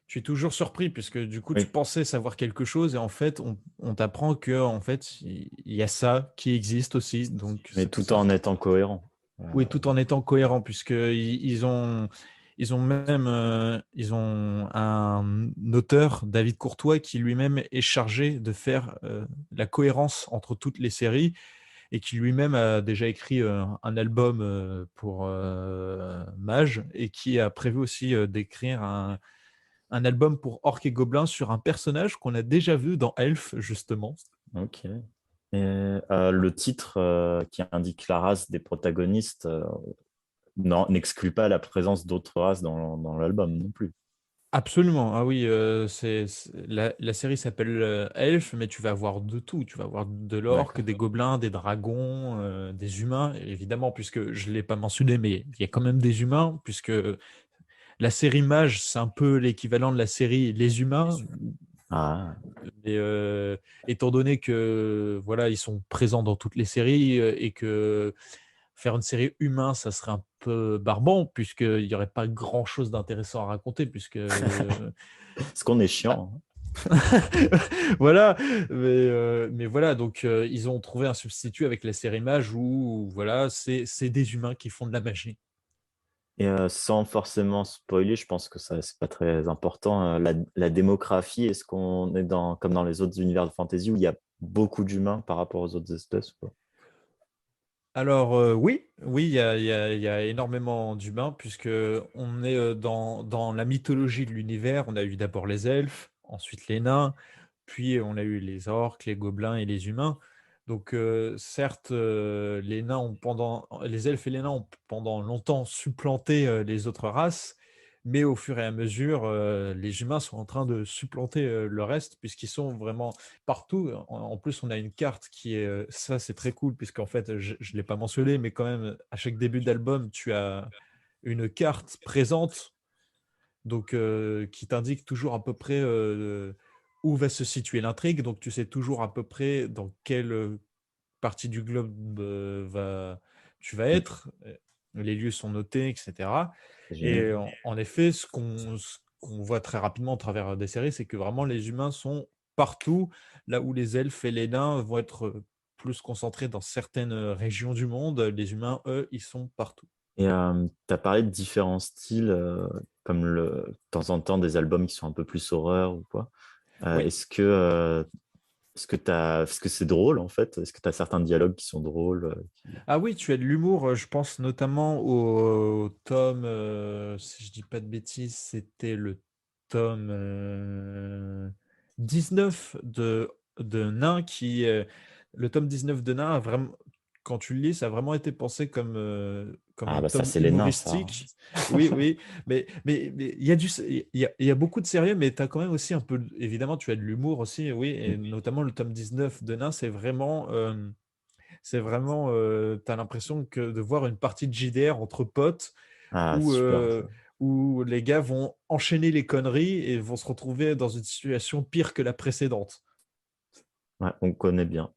tu es toujours surpris, puisque du coup, tu Oui. pensais savoir quelque chose, et en fait, on t'apprend que en fait, il y a ça qui existe aussi. Donc, Mais tout en étant cohérent. oui, tout en étant cohérent, ils ont même ils ont un auteur, David Courtois, qui lui-même est chargé de faire la cohérence entre toutes les séries, et qui lui-même a déjà écrit un album pour Mage, et qui a prévu aussi d'écrire un album pour Orc et Gobelin sur un personnage qu'on a déjà vu dans Elf, justement. Ok. Et le titre qui indique la race des protagonistes n'exclut pas la présence d'autres races dans l'album non plus. Absolument, ah oui, la série s'appelle Elf, mais tu vas avoir de tout. Tu vas avoir de l'orque, D'accord. des gobelins, des dragons, des humains, évidemment, puisque je ne l'ai pas mentionné, mais il y a quand même des humains, puisque la série Mage, c'est un peu l'équivalent de la série Les Humains. Ah, Mais étant donné que voilà, ils sont présents dans toutes les séries, et que faire une série humain, ça serait un peu barbant, puisqu'il n'y aurait pas grand-chose d'intéressant à raconter, puisque est-ce qu'on est chiant, hein? voilà, mais voilà, donc ils ont trouvé un substitut avec la série Mage où voilà, c'est des humains qui font de la magie. Et sans forcément spoiler, je pense que ça, c'est pas très important. La démographie, est-ce qu'on est comme dans les autres univers de fantasy où il y a beaucoup d'humains par rapport aux autres espèces, ou pas? Alors oui, oui, il y a énormément d'humains, puisque on est dans la mythologie de l'univers. On a eu d'abord les elfes, ensuite les nains, puis on a eu les orques, les gobelins et les humains. Donc certes, les elfes et les nains ont pendant longtemps supplanté les autres races, mais au fur et à mesure, les humains sont en train de supplanter le reste, puisqu'ils sont vraiment partout. En plus, on a une carte qui est, ça c'est très cool, puisqu'en fait, je ne l'ai pas mentionné, mais quand même, à chaque début d'album, tu as une carte présente, donc qui t'indique toujours à peu près où va se situer l'intrigue. Donc tu sais toujours à peu près dans quelle partie du globe tu vas Mm. être. Les lieux sont notés, etc. C'est génial. Et en effet, ce qu'on voit très rapidement au travers des séries, c'est que vraiment les humains sont partout, là où les elfes et les nains vont être plus concentrés dans certaines régions du monde. Les humains, eux, ils sont partout. Et tu as parlé de différents styles, comme de temps en temps des albums qui sont un peu plus horreur ou quoi. Oui. Est-ce que c'est drôle en fait? Est-ce que tu as certains dialogues qui sont drôles Ah oui, tu as de l'humour. Je pense notamment au tome, si je dis pas de bêtises, c'était le tome 19 de Nain le tome 19 de Nain a vraiment, quand tu le lis, ça a vraiment été pensé comme Ah un bah ça tome c'est les nains ça, hein. humoristique. Oui, oui, mais il y a beaucoup de sérieux, mais tu as quand même aussi un peu, évidemment, tu as de l'humour aussi, oui, et notamment le tome 19 de Nain, c'est vraiment, tu as l'impression de voir une partie de JDR entre potes Ah où, super ça. où les gars vont enchaîner les conneries et vont se retrouver dans une situation pire que la précédente. Ouais, on connaît bien.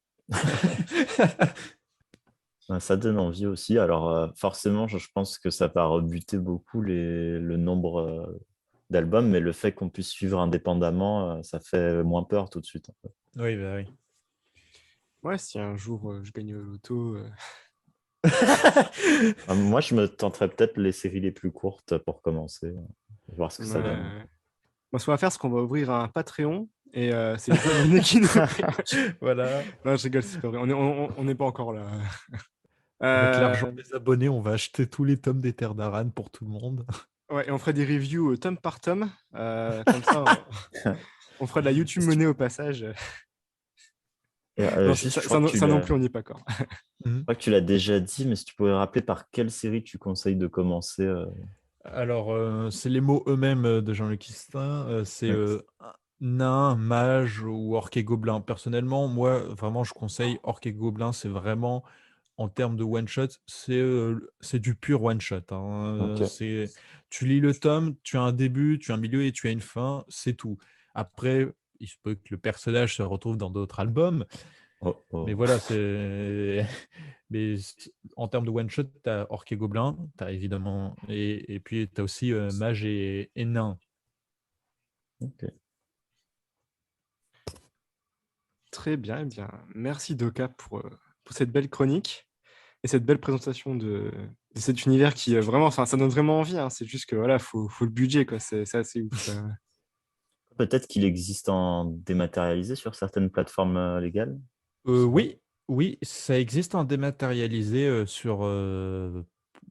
Ouais, ça donne envie aussi. Alors forcément, je pense que ça va rebuter beaucoup le nombre d'albums, mais le fait qu'on puisse suivre indépendamment, ça fait moins peur tout de suite, en fait. Oui, bah oui. Ouais, si un jour je gagne au loto. Moi, je me tenterais peut-être les séries les plus courtes pour commencer, voir ce que ça donne. Bon, ce qu'on va faire, c'est qu'on va ouvrir un Patreon et c'est les abonnés qui nous payent. Voilà. Non, je rigole, c'est pas vrai. On n'est pas encore là. Avec l'argent Euh, des abonnés, on va acheter tous les tomes des Terres d'Aran pour tout le monde. ouais, et on ferait des reviews tome par tome. Comme ça, on fera de la YouTube Est-ce que monnaie au passage. Non, juste, ça non plus, on n'y est pas encore. je crois que tu l'as déjà dit, mais si tu pouvais rappeler par quelle série tu conseilles de commencer. Alors, c'est les mots eux-mêmes de Jean-Luc Istin. C'est Ouais. nain, mage ou orc et gobelin. Personnellement, moi, vraiment, je conseille orc et gobelin. C'est vraiment, en termes de one-shot, c'est du pur one-shot. Hein. Ok. Tu lis le tome, tu as un début, tu as un milieu et tu as une fin. C'est tout. Après, il se peut que le personnage se retrouve dans d'autres albums. Oh, Mais oh. voilà, mais en termes de one-shot, tu as Orc et Gobelin, tu as évidemment. Et puis, tu as aussi Mage et Nain. Ok. Très bien, eh bien. Merci Doka pour cette belle chronique et cette belle présentation de cet univers qui vraiment, enfin, ça donne vraiment envie. Hein. C'est juste que voilà, faut le budget, quoi. C'est assez ouf. Peut-être qu'il existe en dématérialisé sur certaines plateformes légales. Oui, oui, ça existe en dématérialisé sur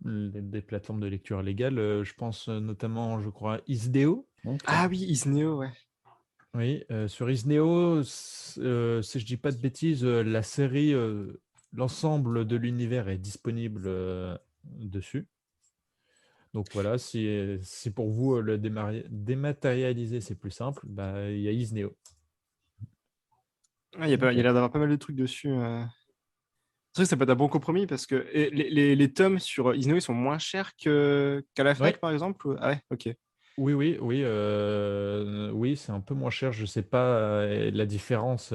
des plateformes de lecture légale. Je pense notamment, je crois, Isdeo. Ok. Ah oui, Isneo, ouais. Oui, sur Isneo, si je dis pas de bêtises, la série, l'ensemble de l'univers est disponible dessus. Donc voilà, si pour vous le dématérialiser c'est plus simple, bah, il y a Isneo. Il y a l'air d'avoir pas mal de trucs dessus. C'est vrai que ça peut être un bon compromis parce que les tomes sur Isneo ils sont moins chers qu'à la Oui, Fnac, par exemple. Ah ouais, ok. oui, c'est un peu moins cher. Je ne sais pas la différence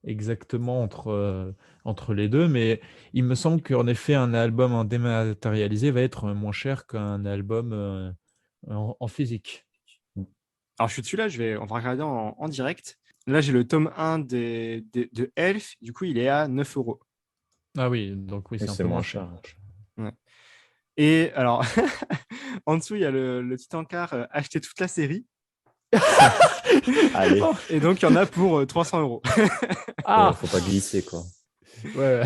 exactement entre les deux, mais il me semble qu'en effet, un album en dématérialisé va être moins cher qu'un album en physique. Alors je suis dessus là, on va regarder en direct. Là, j'ai le tome 1 de Elf, du coup, il est à 9 euros. Ah oui, donc oui, Oui, c'est un c'est peu moins moins cher. cher. Ouais. Et alors, en dessous, il y a le petit encart acheter toute la série. Allez, Et donc, il y en a pour 300 euros. Ah! faut pas glisser, quoi. Ouais.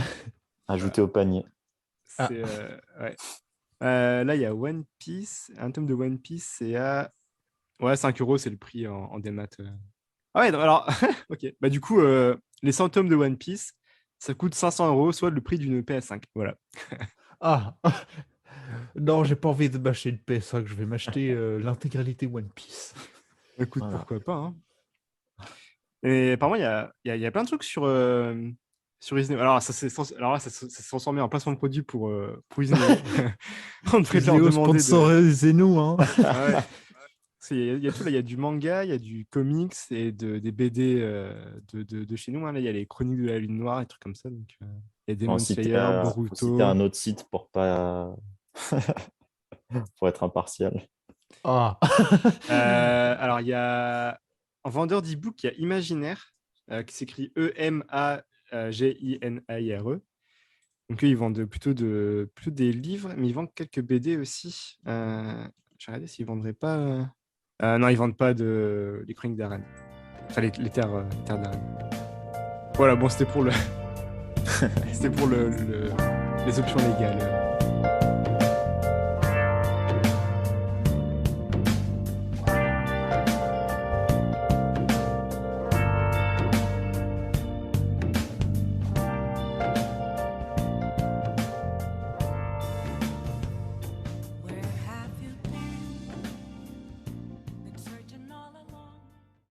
Ajouter au panier. Ah. C'est, ouais. Là, il y a One Piece. Un tome de One Piece, c'est à 5 euros, c'est le prix en démat. Ah ouais, alors, ok. Bah, du coup, les 100 tomes de One Piece, ça coûte 500 euros, soit le prix d'une PS5. Voilà. Ah! Non, j'ai pas envie de m'acheter une PS5, je vais m'acheter l'intégralité One Piece. Écoute, Voilà. pourquoi pas. Hein. Et apparemment, il y a plein de trucs sur Isneo. Alors, alors là, ça s'est transformé en placement de produit pour Isneo. On devrait leur Isneo, demander de. sponsorisez-nous, hein. Ah ouais. Parce qu'il y a tout là, il y a du manga, il y a du comics et des BD de chez nous. Hein. Là, il y a les Chroniques de la Lune Noire et trucs comme ça. Donc, il y a Demon Slayer, Faut citer Boruto. un autre site pour pas pour être impartial. Ah. Alors, il y a en vendeur d'e-book, il y a Imaginaire, qui s'écrit Emaginire. Donc, eux, ils vendent plutôt des livres, mais ils vendent quelques BD aussi. J'ai regardé s'ils ne vendraient pas. Non, ils ne vendent pas les Chroniques d'Aren. Enfin, les terres d'Aren. Voilà, bon, c'était pour les options légales.